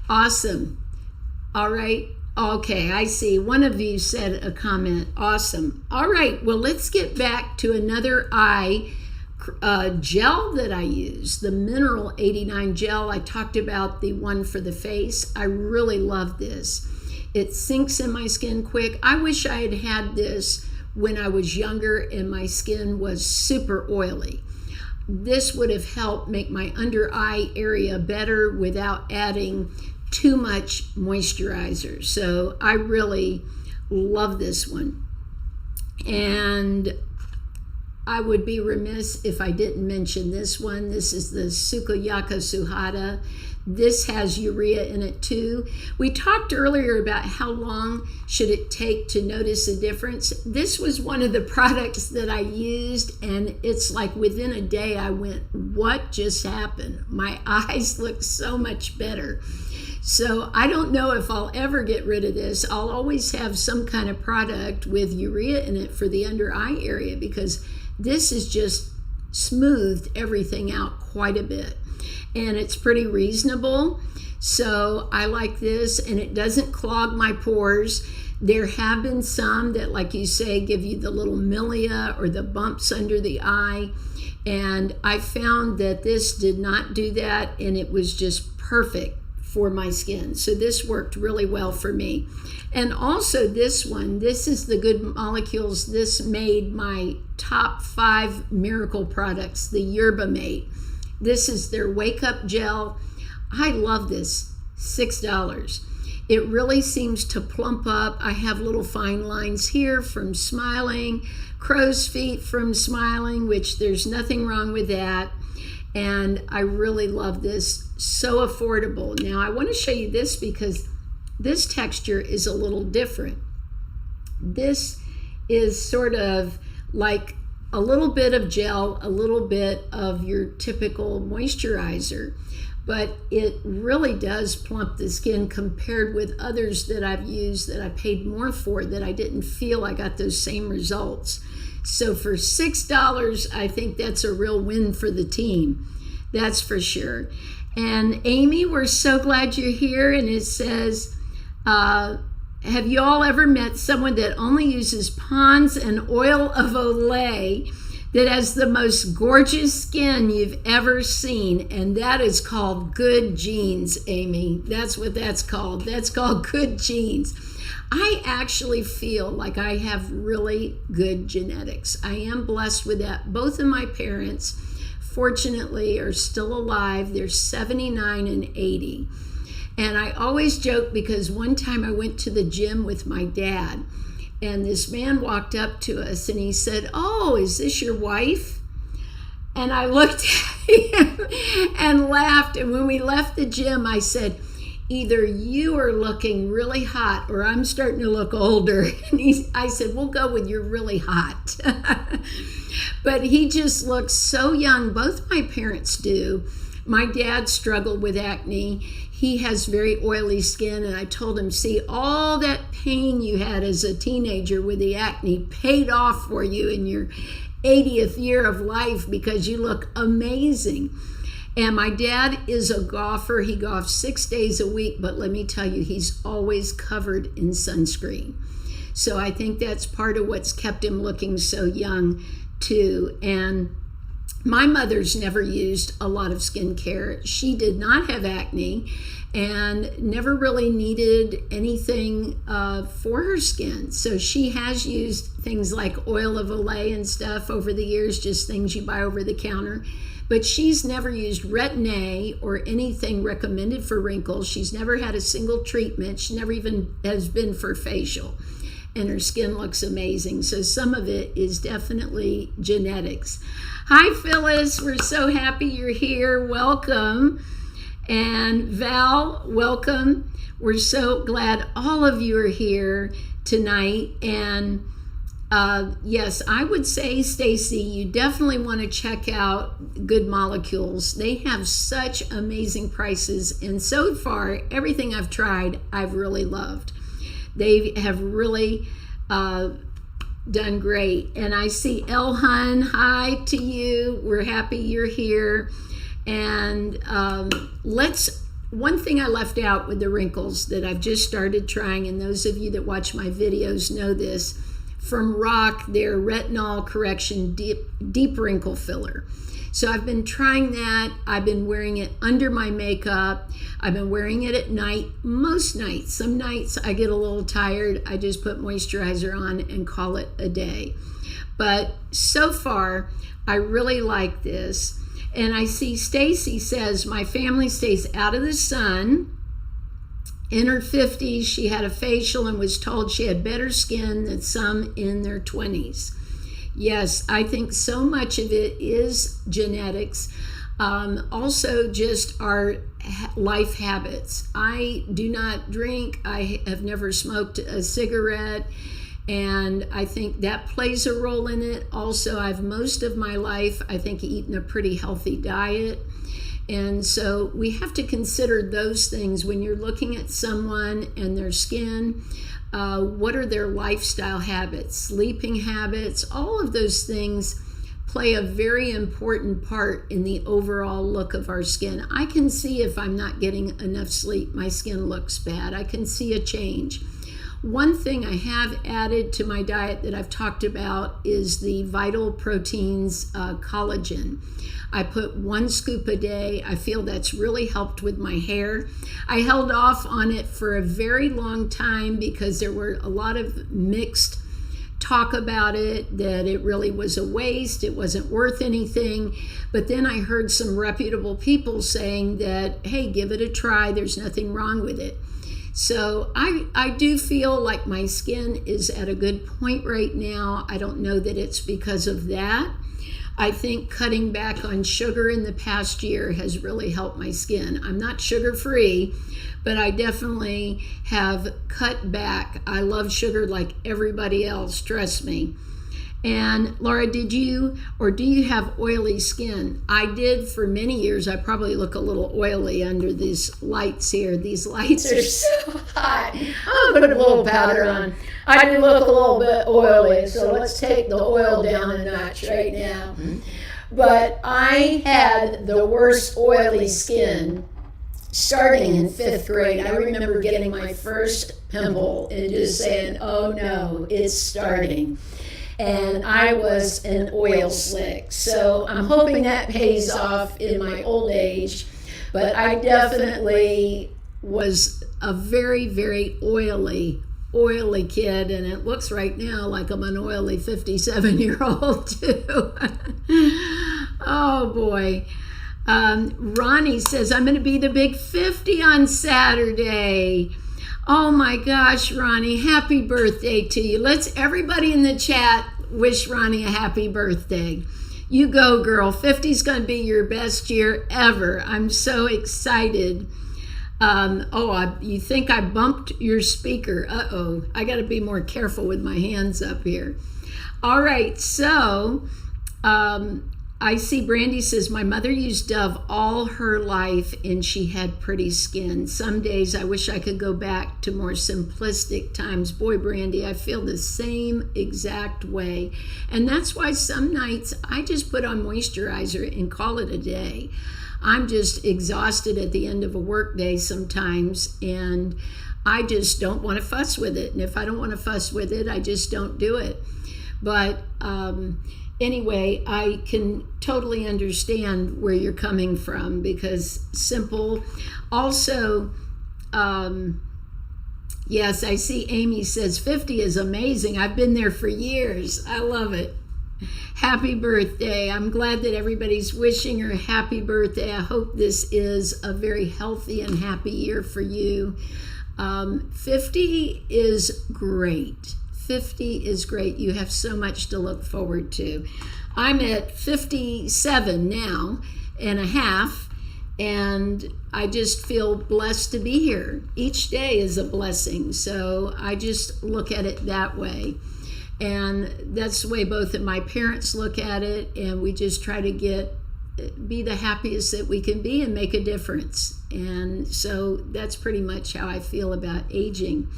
Awesome. All right. Okay, I see. One of you said a comment. Awesome. All right, well, let's get back to another eye gel that I use, the Mineral 89 gel. I talked about the one for the face. I really love this. It sinks in my skin quick. I wish I had had this when I was younger and my skin was super oily. This would have helped make my under eye area better without adding too much moisturizer. So I really love this one. And I would be remiss if I didn't mention this one. This is the Sukayaka Suhada. This has urea in it too. We talked earlier about how long should it take to notice a difference. This was one of the products that I used, and it's like within a day I went, what just happened? My eyes look so much better. So I don't know if I'll ever get rid of this. I'll always have some kind of product with urea in it for the under eye area, because this has just smoothed everything out quite a bit. And it's pretty reasonable. So I like this, and it doesn't clog my pores. There have been some that, like you say, give you the little milia or the bumps under the eye. And I found that this did not do that, and it was just perfect for my skin. So this worked really well for me. And also this one, this is the Good Molecules. This made my top 5 miracle products, the Yerba Mate. This is their Wake Up Gel. I love this, $6. It really seems to plump up. I have little fine lines here from smiling, crow's feet from smiling, which there's nothing wrong with that. And I really love this, so affordable. Now I want to show you this because this texture is a little different. This is sort of like a little bit of gel, a little bit of your typical moisturizer, but it really does plump the skin compared with others that I've used that I paid more for, that I didn't feel I got those same results. So for $6, I think that's a real win for the team. That's for sure. And Amy, we're so glad you're here. And it says, have you all ever met someone that only uses Pond's and oil of Olay that has the most gorgeous skin you've ever seen? And that is called good genes, Amy. That's what that's called. That's called good genes. I actually feel like I have really good genetics. I am blessed with that. Both of my parents, fortunately, are still alive. They're 79 and 80. And I always joke because one time I went to the gym with my dad, and this man walked up to us and he said, "Oh, is this your wife?" And I looked at him and laughed. And when we left the gym, I said, either you are looking really hot or I'm starting to look older. And I said, we'll go with you're really hot. But he just looks so young. Both my parents do. My dad struggled with acne. He has very oily skin, and I told him, see, all that pain you had as a teenager with the acne paid off for you in your 80th year of life because you look amazing. And my dad is a golfer. He golfs 6 days a week, but let me tell you, he's always covered in sunscreen. So I think that's part of what's kept him looking so young too. And my mother's never used a lot of skincare. She did not have acne and never really needed anything for her skin. So she has used things like oil of Olay and stuff over the years, just things you buy over the counter. But she's never used Retin-A or anything recommended for wrinkles. She's never had a single treatment. She never even has been for facial. And her skin looks amazing. So some of it is definitely genetics. Hi, Phyllis. We're so happy you're here. Welcome. And Val, welcome. We're so glad all of you are here tonight. And yes, I would say, Stacy, you definitely want to check out Good Molecules. They have such amazing prices. And so far, everything I've tried, I've really loved. They have really done great. And I see Elhun, hi to you. We're happy you're here. And one thing I left out with the wrinkles that I've just started trying, and those of you that watch my videos know this, from Rock, their retinol correction deep wrinkle filler. So I've been trying that. I've been wearing it under my makeup. I've been wearing it at night, most nights. Some nights I get a little tired. I just put moisturizer on and call it a day. But so far, I really like this. And I see Stacy says, my family stays out of the sun. In her 50s, she had a facial and was told she had better skin than some in their 20s. Yes, I think so much of it is genetics. Also just our life habits. I do not drink. I have never smoked a cigarette. And I think that plays a role in it. Also, I've most of my life, I think, eaten a pretty healthy diet. And so we have to consider those things when you're looking at someone and their skin. What are their lifestyle habits, sleeping habits? All of those things play a very important part in the overall look of our skin. I can see if I'm not getting enough sleep, my skin looks bad. I can see a change. One thing I have added to my diet that I've talked about is the Vital Proteins collagen. I put 1 scoop a day. I feel that's really helped with my hair. I held off on it for a very long time because there were a lot of mixed talk about it, that it really was a waste, it wasn't worth anything. But then I heard some reputable people saying that, hey, give it a try, there's nothing wrong with it. So I do feel like my skin is at a good point right now. I don't know that it's because of that. I think cutting back on sugar in the past year has really helped my skin. I'm not sugar-free, but I definitely have cut back. I love sugar like everybody else, trust me. And Laura, do you have oily skin? I did for many years. I probably look a little oily under these lights here. These lights are so hot. I'll put a little powder on. I do look a little bit oily, so let's take the oil down a notch right now. But I had the worst oily skin starting in 5th grade. I remember getting my first pimple and just saying, oh no, it's starting. And I was an oil slick. So I'm hoping that pays off in my old age. But I definitely was a very, very oily kid. And it looks right now like I'm an oily 57-year-old too. Oh boy. Ronnie says, I'm going to be the big 50 on Saturday. Oh my gosh, Ronnie, happy birthday to you. Let's everybody in the chat wish Ronnie a happy birthday. You go, girl. 50 is going to be your best year ever. I'm so excited. You think I bumped your speaker. Uh-oh. I got to be more careful with my hands up here. All right, so I see Brandy says, my mother used Dove all her life and she had pretty skin. Some days I wish I could go back to more simplistic times. Boy, Brandy, I feel the same exact way. And that's why some nights I just put on moisturizer and call it a day. I'm just exhausted at the end of a work day sometimes, and I just don't want to fuss with it. And if I don't want to fuss with it, I just don't do it. But anyway, I can totally understand where you're coming from, because simple. Also, yes, I see Amy says 50 is amazing. I've been there for years. I love it. Happy birthday. I'm glad that everybody's wishing her a happy birthday. I hope this is a very healthy and happy year for you. 50 is great. 50 is great. You have so much to look forward to. I'm at 57 now and a half, and I just feel blessed to be here. Each day is a blessing, so I just look at it that way. And that's the way both of my parents look at it, and we just try to be the happiest that we can be and make a difference. And so that's pretty much how I feel about aging.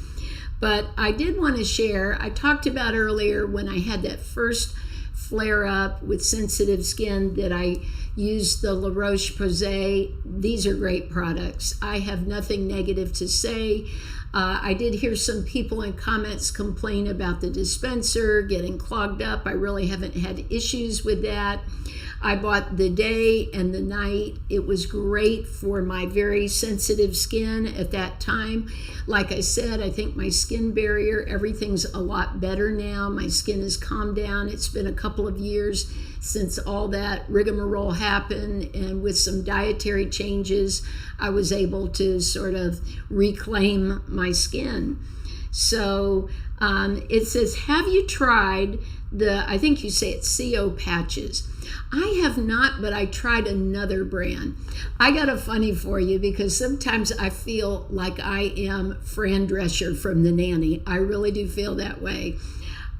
But I did want to share, I talked about earlier when I had that first flare up with sensitive skin that I used the Roche-Posay. These are great products. I have nothing negative to say. I did hear some people in comments complain about the dispenser getting clogged up. I really haven't had issues with that. I bought the day and the night. It was great for my very sensitive skin at that time. Like I said, I think my skin barrier, everything's a lot better now. My skin has calmed down. It's been a couple of years since all that rigmarole happened, and with some dietary changes, I was able to sort of reclaim my skin. So it says, have you tried I think you say it's CO patches? I have not, but I tried another brand. I got a funny for you, because sometimes I feel like I am Fran Drescher from The Nanny. I really do feel that way.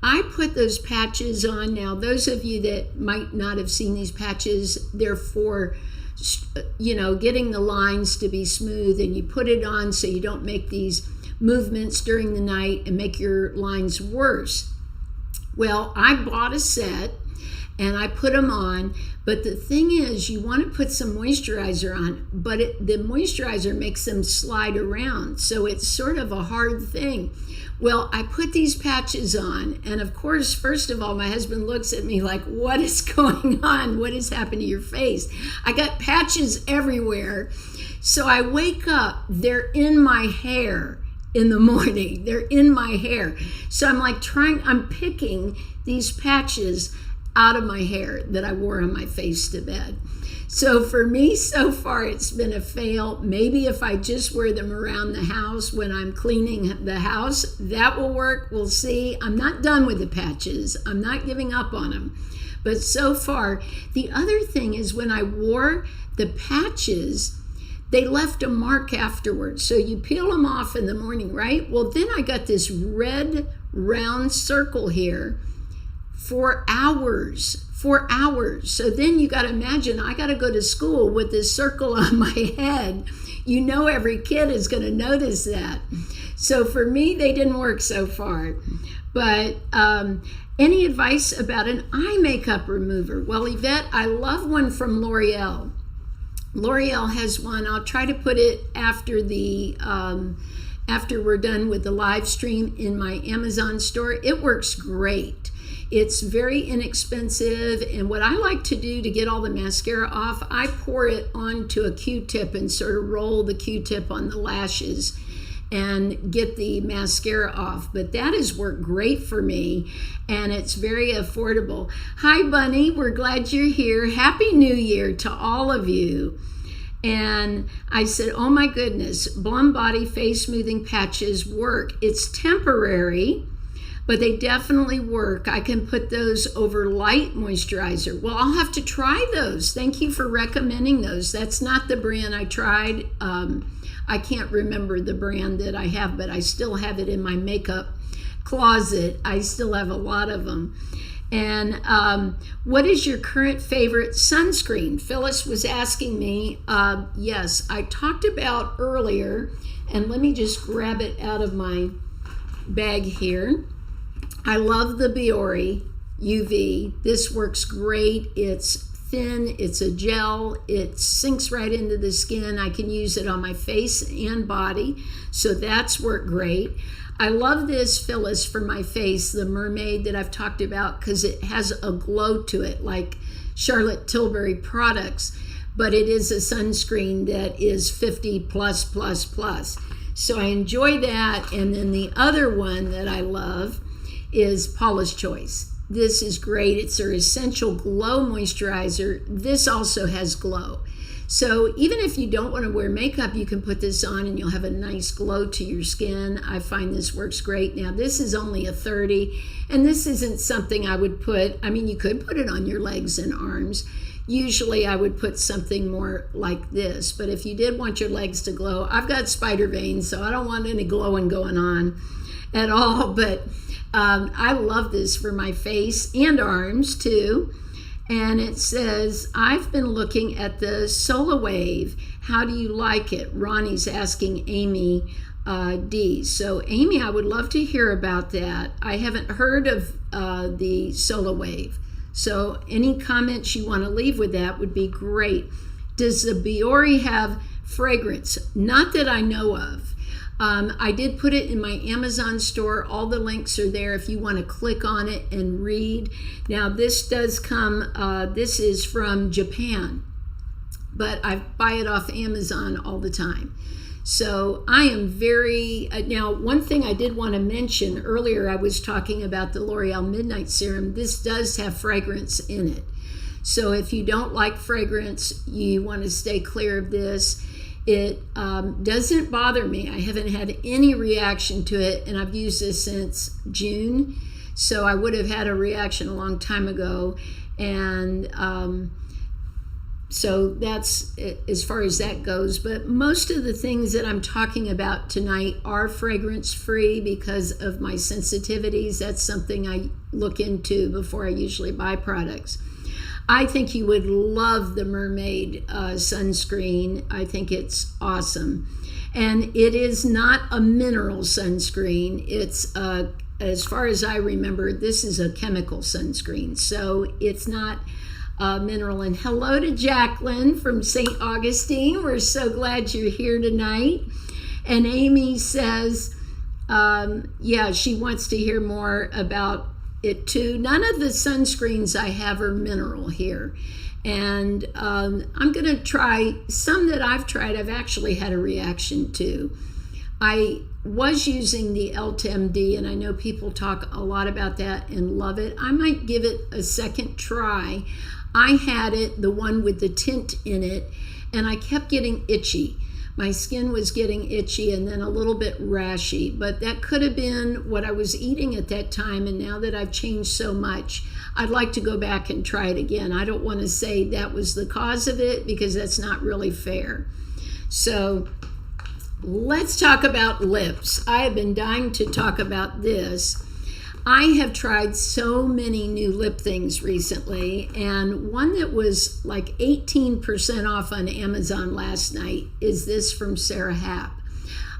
I put those patches on. Now, those of you that might not have seen these patches, they're for, getting the lines to be smooth, and you put it on so you don't make these movements during the night and make your lines worse. Well, I bought a set and I put them on, but the thing is, you want to put some moisturizer on, but the moisturizer makes them slide around, so it's sort of a hard thing. Well, I put these patches on, and of course, first of all, my husband looks at me like, what is going on? What has happened to your face? I got patches everywhere. So I wake up, they're in my hair in the morning. They're in my hair. So I'm picking these patches out of my hair that I wore on my face to bed. So for me, so far, it's been a fail. Maybe if I just wear them around the house when I'm cleaning the house, that will work. We'll see. I'm not done with the patches. I'm not giving up on them. But so far, the other thing is, when I wore the patches, they left a mark afterwards. So you peel them off in the morning, right? Well, then I got this red round circle here for hours. So then you got to imagine, I got to go to school with this circle on my head. You know, every kid is going to notice that. So for me, they didn't work so far. But any advice about an eye makeup remover? Well, Yvette, I love one from L'Oreal. L'Oreal has one. I'll try to put it after we're done with the live stream in my Amazon store. It works great. It's very inexpensive, and what I like to do to get all the mascara off, I pour it onto a Q-tip and sort of roll the Q-tip on the lashes and get the mascara off. But that has worked great for me, and it's very affordable. Hi, Bunny. We're glad you're here. Happy New Year to all of you. And I said, oh my goodness, Balm Body Face Smoothing Patches work. It's temporary, but they definitely work. I can put those over light moisturizer. Well, I'll have to try those. Thank you for recommending those. That's not the brand I tried. I can't remember the brand that I have, but I still have it in my makeup closet. I still have a lot of them. And what is your current favorite sunscreen? Phyllis was asking me. Yes, I talked about earlier, and let me just grab it out of my bag here. I love the Biore UV. This works great. It's thin, it's a gel, it sinks right into the skin. I can use it on my face and body, so that's worked great. I love this, Phyllis, for my face, the Mermaid that I've talked about, because it has a glow to it like Charlotte Tilbury products, but it is a sunscreen that is 50 plus plus plus. So I enjoy that. And then the other one that I love is Paula's Choice. This is great. It's their Essential Glow Moisturizer. This also has glow. So even if you don't want to wear makeup, you can put this on and you'll have a nice glow to your skin. I find this works great. Now, this is only a 30, and this isn't something I would put. I mean, you could put it on your legs and arms. Usually I would put something more like this, but if you did want your legs to glow, I've got spider veins, so I don't want any glowing going on at all, but I love this for my face and arms too. And it says, I've been looking at the SolaWave. How do you like it? Ronnie's asking Amy D. So Amy, I would love to hear about that. I haven't heard of the SolaWave. So any comments you want to leave with that would be great. Does the Biore have fragrance? Not that I know of. I did put it in my Amazon store. All the links are there if you want to click on it and read. Now this does come, this is from Japan, but I buy it off Amazon all the time. So I am very, now one thing I did want to mention earlier, I was talking about the L'Oreal Midnight Serum. This does have fragrance in it. So if you don't like fragrance, you want to stay clear of this. It doesn't bother me. I haven't had any reaction to it, and I've used this since June. So I would have had a reaction a long time ago. And so that's as far as that goes. But most of the things that I'm talking about tonight are fragrance free because of my sensitivities. That's something I look into before I usually buy products. I think you would love the Mermaid sunscreen. I think it's awesome. And it is not a mineral sunscreen. It's, as far as I remember, this is a chemical sunscreen. So it's not mineral. And hello to Jacqueline from St. Augustine. We're so glad you're here tonight. And Amy says, yeah, she wants to hear more about it too. None of the sunscreens I have are mineral here. And I'm going to try some that I've tried. I've actually had a reaction to. I was using the Ulta, and I know people talk a lot about that and love it. I might give it a second try. I had it, the one with the tint in it, and I kept getting itchy. My skin was getting itchy and then a little bit rashy, but that could have been what I was eating at that time. And now that I've changed so much, I'd like to go back and try it again. I don't want to say that was the cause of it because that's not really fair. So let's talk about lips. I have been dying to talk about this. I have tried so many new lip things recently, and one that was like 18% off on Amazon last night is this from CeraVe.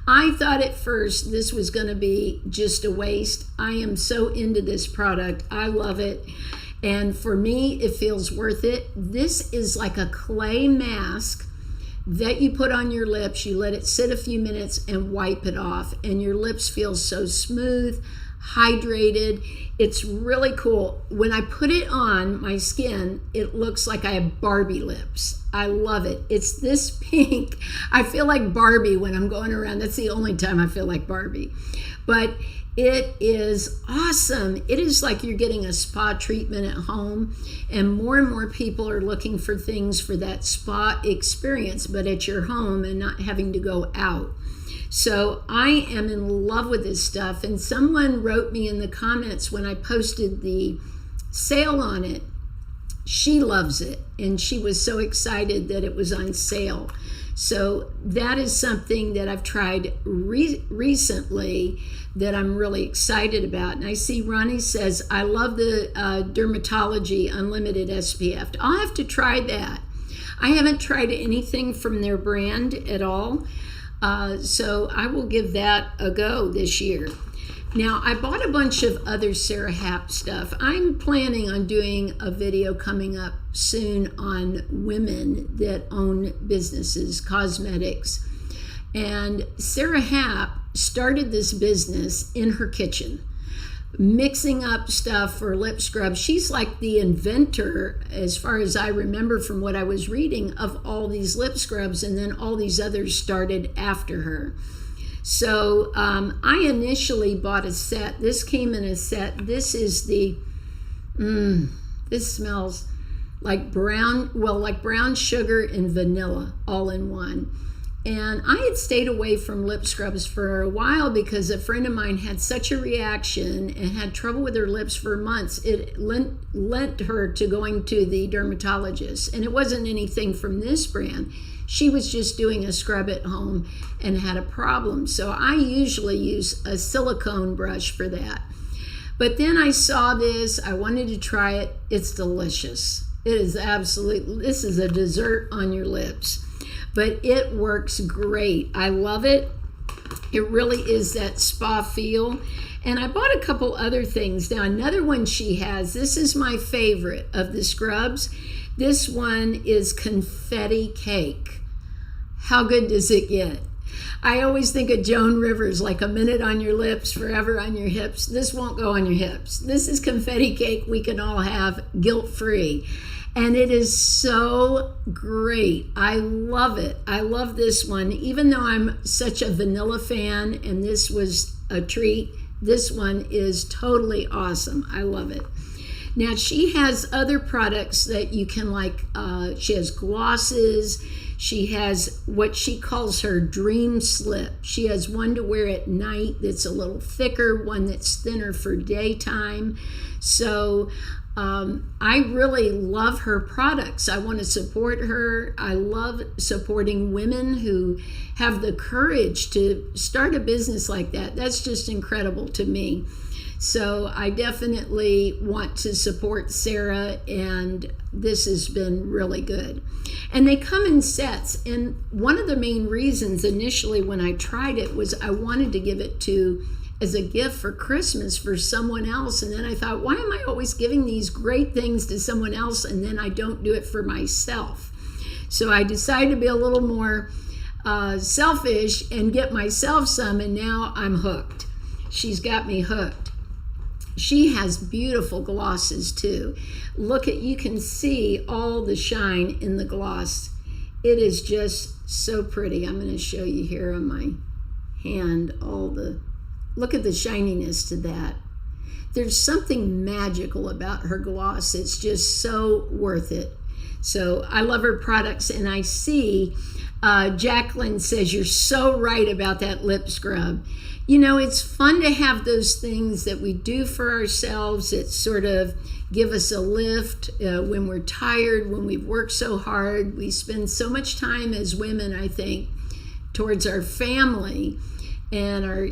I thought at first this was going to be just a waste. I am so into this product. I love it. And for me, it feels worth it. This is like a clay mask that you put on your lips. You let it sit a few minutes and wipe it off, and your lips feel so smooth, hydrated. It's really cool. When I put it on my skin, it looks like I have Barbie lips. I love it. It's this pink. I feel like Barbie when I'm going around. That's the only time I feel like Barbie. But it is awesome. It is like you're getting a spa treatment at home, and more people are looking for things for that spa experience, but at your home and not having to go out. So I am in love with this stuff. And someone wrote me in the comments when I posted the sale on it, she loves it, and she was so excited that it was on sale. So that is something that I've tried recently that I'm really excited about. And I see Ronnie says, I love the Dermatology Unlimited SPF. I'll have to try that. I haven't tried anything from their brand at all. So I will give that a go this year. Now, I bought a bunch of other CeraVe stuff. I'm planning on doing a video coming up soon on women that own businesses, cosmetics. And CeraVe started this business in her kitchen, mixing up stuff for lip scrub. She's like the inventor, as far as I remember from what I was reading, of all these lip scrubs, and then all these others started after her. So I initially bought a set. This came in a set. This is the, this smells like brown, well, like brown sugar and vanilla all in one. And I had stayed away from lip scrubs for a while because a friend of mine had such a reaction and had trouble with her lips for months. It lent her to going to the dermatologist. And it wasn't anything from this brand. She was just doing a scrub at home and had a problem. So I usually use a silicone brush for that. But then I saw this. I wanted to try it. It's delicious. It is absolutely, this is a dessert on your lips. But it works great. I love it. It really is that spa feel. And I bought a couple other things. Now, another one she has, this is my favorite of the scrubs. This one is confetti cake. How good does it get? I always think of Joan Rivers, like a minute on your lips, forever on your hips. This won't go on your hips. This is confetti cake we can all have guilt-free. And it is so great. I love it. I love this one. Even though I'm such a vanilla fan and this was a treat, this one is totally awesome. I love it. Now, she has other products that you can like, she has glosses. She has what she calls her dream slip. She has one to wear at night that's a little thicker, one that's thinner for daytime. So I really love her products. I want to support her. I love supporting women who have the courage to start a business like that. That's just incredible to me. So I definitely want to support Sarah, and this has been really good. And they come in sets, and one of the main reasons initially when I tried it was I wanted to give it to as a gift for Christmas for someone else. And then I thought, why am I always giving these great things to someone else and then I don't do it for myself? So I decided to be a little more selfish and get myself some, and now I'm hooked. She's got me hooked. She has beautiful glosses too. Look at, you can see all the shine in the gloss. It is just so pretty. I'm going to show you here on my hand all the, look at the shininess to that. There's something magical about her gloss. It's just so worth it. So I love her products, and I see Jacqueline says you're so right about that lip scrub. You know, it's fun to have those things that we do for ourselves that sort of give us a lift when we're tired, when we've worked so hard. We spend so much time as women, I think, towards our family and our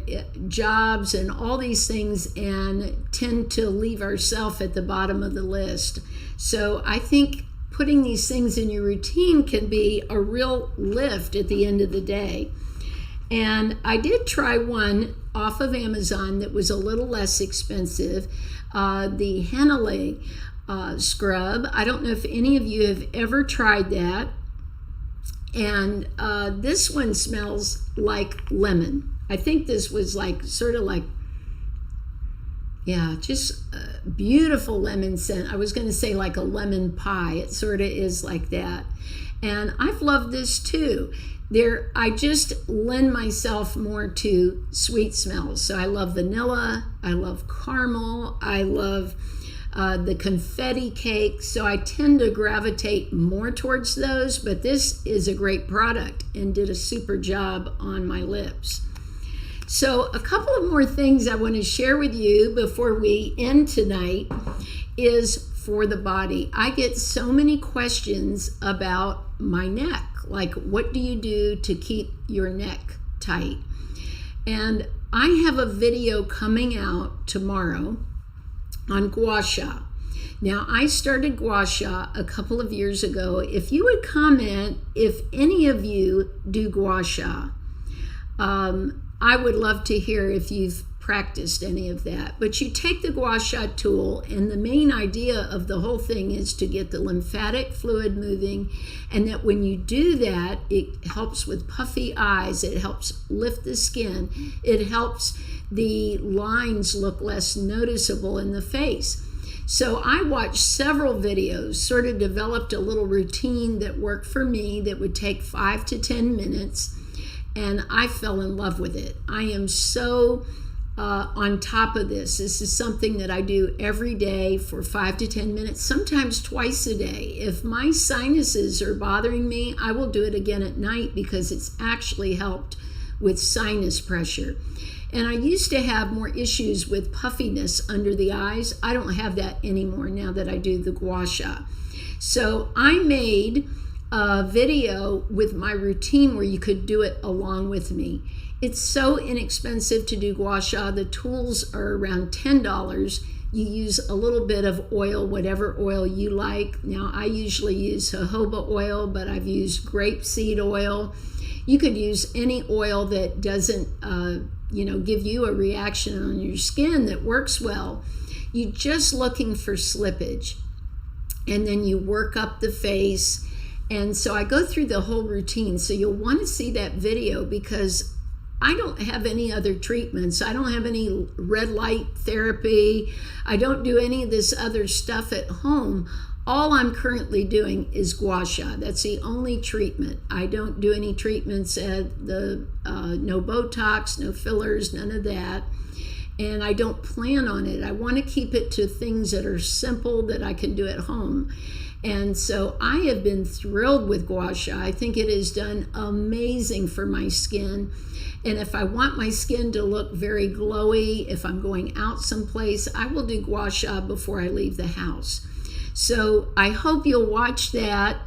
jobs and all these things, and tend to leave ourselves at the bottom of the list. So I think putting these things in your routine can be a real lift at the end of the day. And I did try one off of Amazon that was a little less expensive, the Henley scrub. I don't know if any of you have ever tried that. And this one smells like lemon. I think this was like sort of like, yeah, just a beautiful lemon scent. I was going to say like a lemon pie. It sort of is like that. And I've loved this too. I just lend myself more to sweet smells. So I love vanilla, I love caramel, I love the confetti cake. So I tend to gravitate more towards those, but this is a great product and did a super job on my lips. So a couple of more things I want to share with you before we end tonight is for the body. I get so many questions about my neck, like what do you do to keep your neck tight? And I have a video coming out tomorrow on gua sha. Now, I started gua sha a couple of years ago. If you would comment if any of you do gua sha, I would love to hear if you've practiced any of that. But you take the gua sha tool, and the main idea of the whole thing is to get the lymphatic fluid moving, and that when you do that, it helps with puffy eyes, it helps lift the skin, it helps the lines look less noticeable in the face. So I watched several videos, sort of developed a little routine that worked for me that would take 5 to 10 minutes, and I fell in love with it. I am so on top of this. This is something that I do every day for 5 to 10 minutes, sometimes twice a day. If my sinuses are bothering me, I will do it again at night because it's actually helped with sinus pressure. And I used to have more issues with puffiness under the eyes. I don't have that anymore now that I do the gua sha. So I made a video with my routine where you could do it along with me. It's so inexpensive to do gua sha. The tools are around $10. You use a little bit of oil, whatever oil you like. Now, I usually use jojoba oil, but I've used grapeseed oil. You could use any oil that doesn't, give you a reaction on your skin that works well. You're just looking for slippage. And then you work up the face. And so I go through the whole routine. So you'll want to see that video because I don't have any other treatments. I don't have any red light therapy. I don't do any of this other stuff at home. All I'm currently doing is gua sha. That's the only treatment. I don't do any treatments at no Botox, no fillers, none of that. And I don't plan on it. I want to keep it to things that are simple that I can do at home. And so I have been thrilled with gua sha. I think it has done amazing for my skin. And if I want my skin to look very glowy, if I'm going out someplace, I will do gua sha before I leave the house. So I hope you'll watch that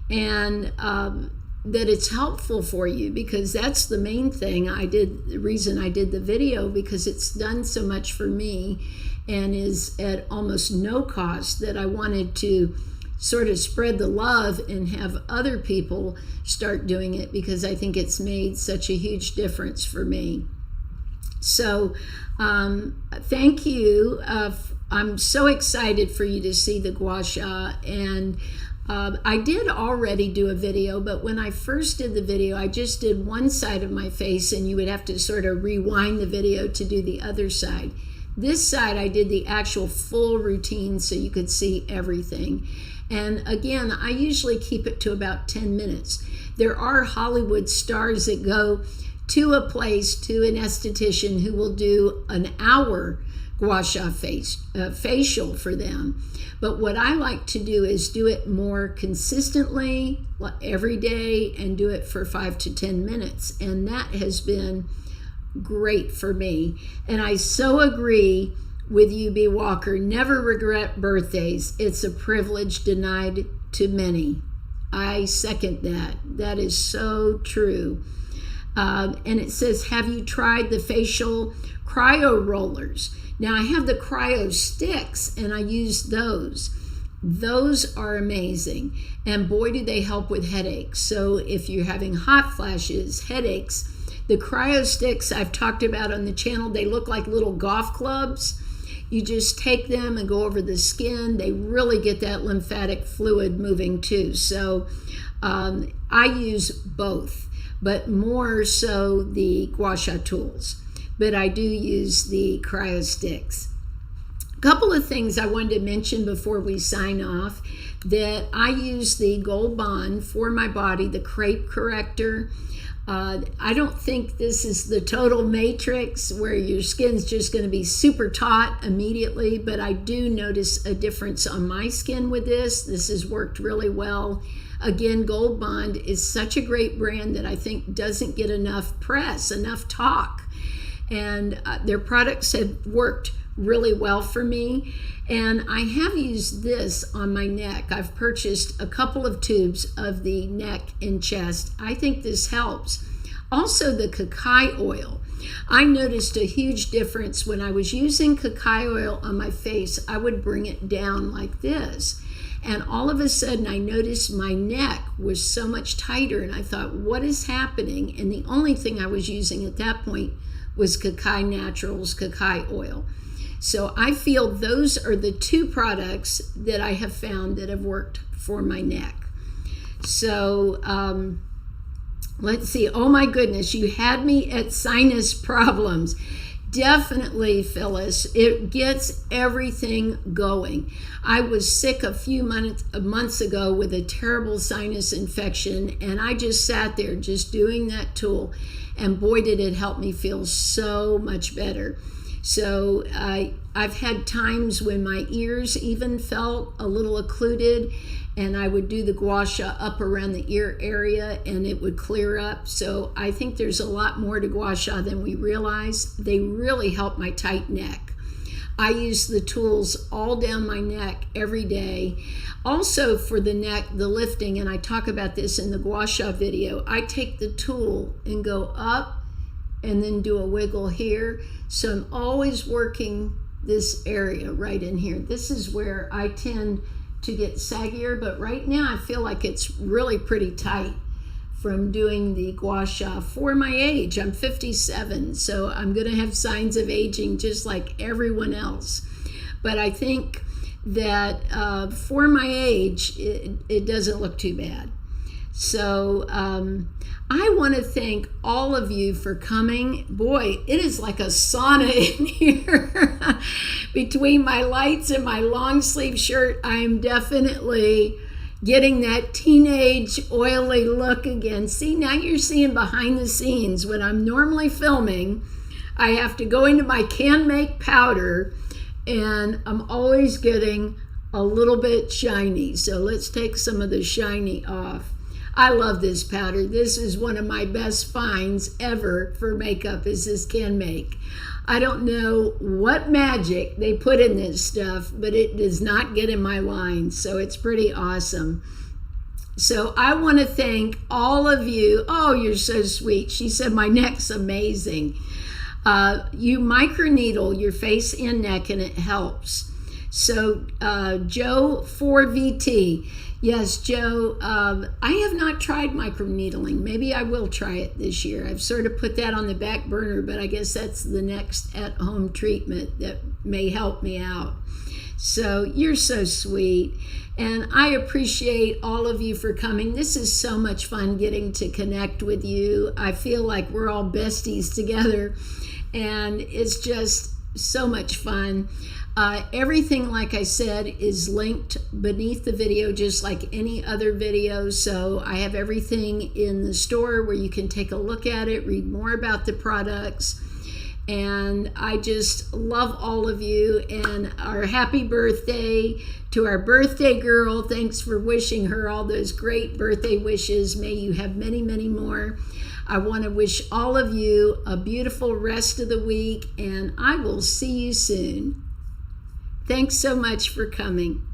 and that it's helpful for you, because that's the main thing. The reason I did the video, because it's done so much for me and is at almost no cost, that I wanted to sort of spread the love and have other people start doing it, because I think it's made such a huge difference for me. So thank you. I'm so excited for you to see the gua sha. And I did already do a video, but when I first did the video, I just did one side of my face, and you would have to sort of rewind the video to do the other side. This side, I did the actual full routine so you could see everything. And again, I usually keep it to about 10 minutes. There are Hollywood stars that go to a place, to an esthetician who will do an hour gua sha facial for them. But what I like to do is do it more consistently every day and do it for 5 to 10 minutes. And that has been great for me. And I so agree with you, B. Walker. Never regret birthdays. It's a privilege denied to many. I second that. That is so true. And it says, have you tried the facial cryo rollers? Now, I have the cryo sticks, and I use those. Those are amazing. And boy, do they help with headaches. So if you're having hot flashes, headaches, the cryo sticks I've talked about on the channel, they look like little golf clubs. You just take them and go over the skin. They really get that lymphatic fluid moving too. So I use both, but more so the gua sha tools. But I do use the cryo sticks. A couple of things I wanted to mention before we sign off, that I use the Gold Bond for my body, the crepe corrector. I don't think this is the total matrix where your skin's just going to be super taut immediately, but I do notice a difference on my skin with this. This has worked really well. Again, Gold Bond is such a great brand that I think doesn't get enough press, enough talk. And their products have worked really well for me. And I have used this on my neck. I've purchased a couple of tubes of the neck and chest. I think this helps. Also, the cacao oil. I noticed a huge difference when I was using cacao oil on my face. I would bring it down like this. And all of a sudden, I noticed my neck was so much tighter. And I thought, what is happening? And the only thing I was using at that point was Cacao Naturals cacao oil. So I feel those are the two products that I have found that have worked for my neck. So let's see. Oh my goodness, you had me at sinus problems. Definitely, Phyllis, it gets everything going. I was sick a few months ago with a terrible sinus infection, and I just sat there just doing that tool, and boy, did it help me feel so much better. So I've had times when my ears even felt a little occluded, and I would do the gua sha up around the ear area and it would clear up. So I think there's a lot more to gua sha than we realize. They really help my tight neck. I use the tools all down my neck every day. Also for the neck, the lifting, and I talk about this in the gua sha video, I take the tool and go up and then do a wiggle here. So I'm always working this area right in here. This is where I tend to get saggier, but right now I feel like it's really pretty tight from doing the gua sha for my age. I'm 57, so I'm gonna have signs of aging just like everyone else. But I think that for my age, it doesn't look too bad. So I want to thank all of you for coming. Boy, it is like a sauna in here. Between my lights and my long sleeve shirt, I am definitely getting that teenage oily look again. See, now you're seeing behind the scenes. When I'm normally filming, I have to go into my Canmake powder, and I'm always getting a little bit shiny. So let's take some of the shiny off. I love this powder. This is one of my best finds ever for makeup, is this Canmake. I don't know what magic they put in this stuff, but it does not get in my lines, so it's pretty awesome. So I want to thank all of you. Oh, you're so sweet. She said my neck's amazing. You microneedle your face and neck, and it helps. So Joe 4VT. Yes, Joe, I have not tried microneedling. Maybe I will try it this year. I've sort of put that on the back burner, but I guess that's the next at-home treatment that may help me out. So you're so sweet, and I appreciate all of you for coming. This is so much fun getting to connect with you. I feel like we're all besties together, and it's just so much fun. Everything, like I said, is linked beneath the video, just like any other video. So I have everything in the store where you can take a look at it, read more about the products. And I just love all of you, and our happy birthday to our birthday girl. Thanks for wishing her all those great birthday wishes. May you have many, many more. I want to wish all of you a beautiful rest of the week, and I will see you soon. Thanks so much for coming.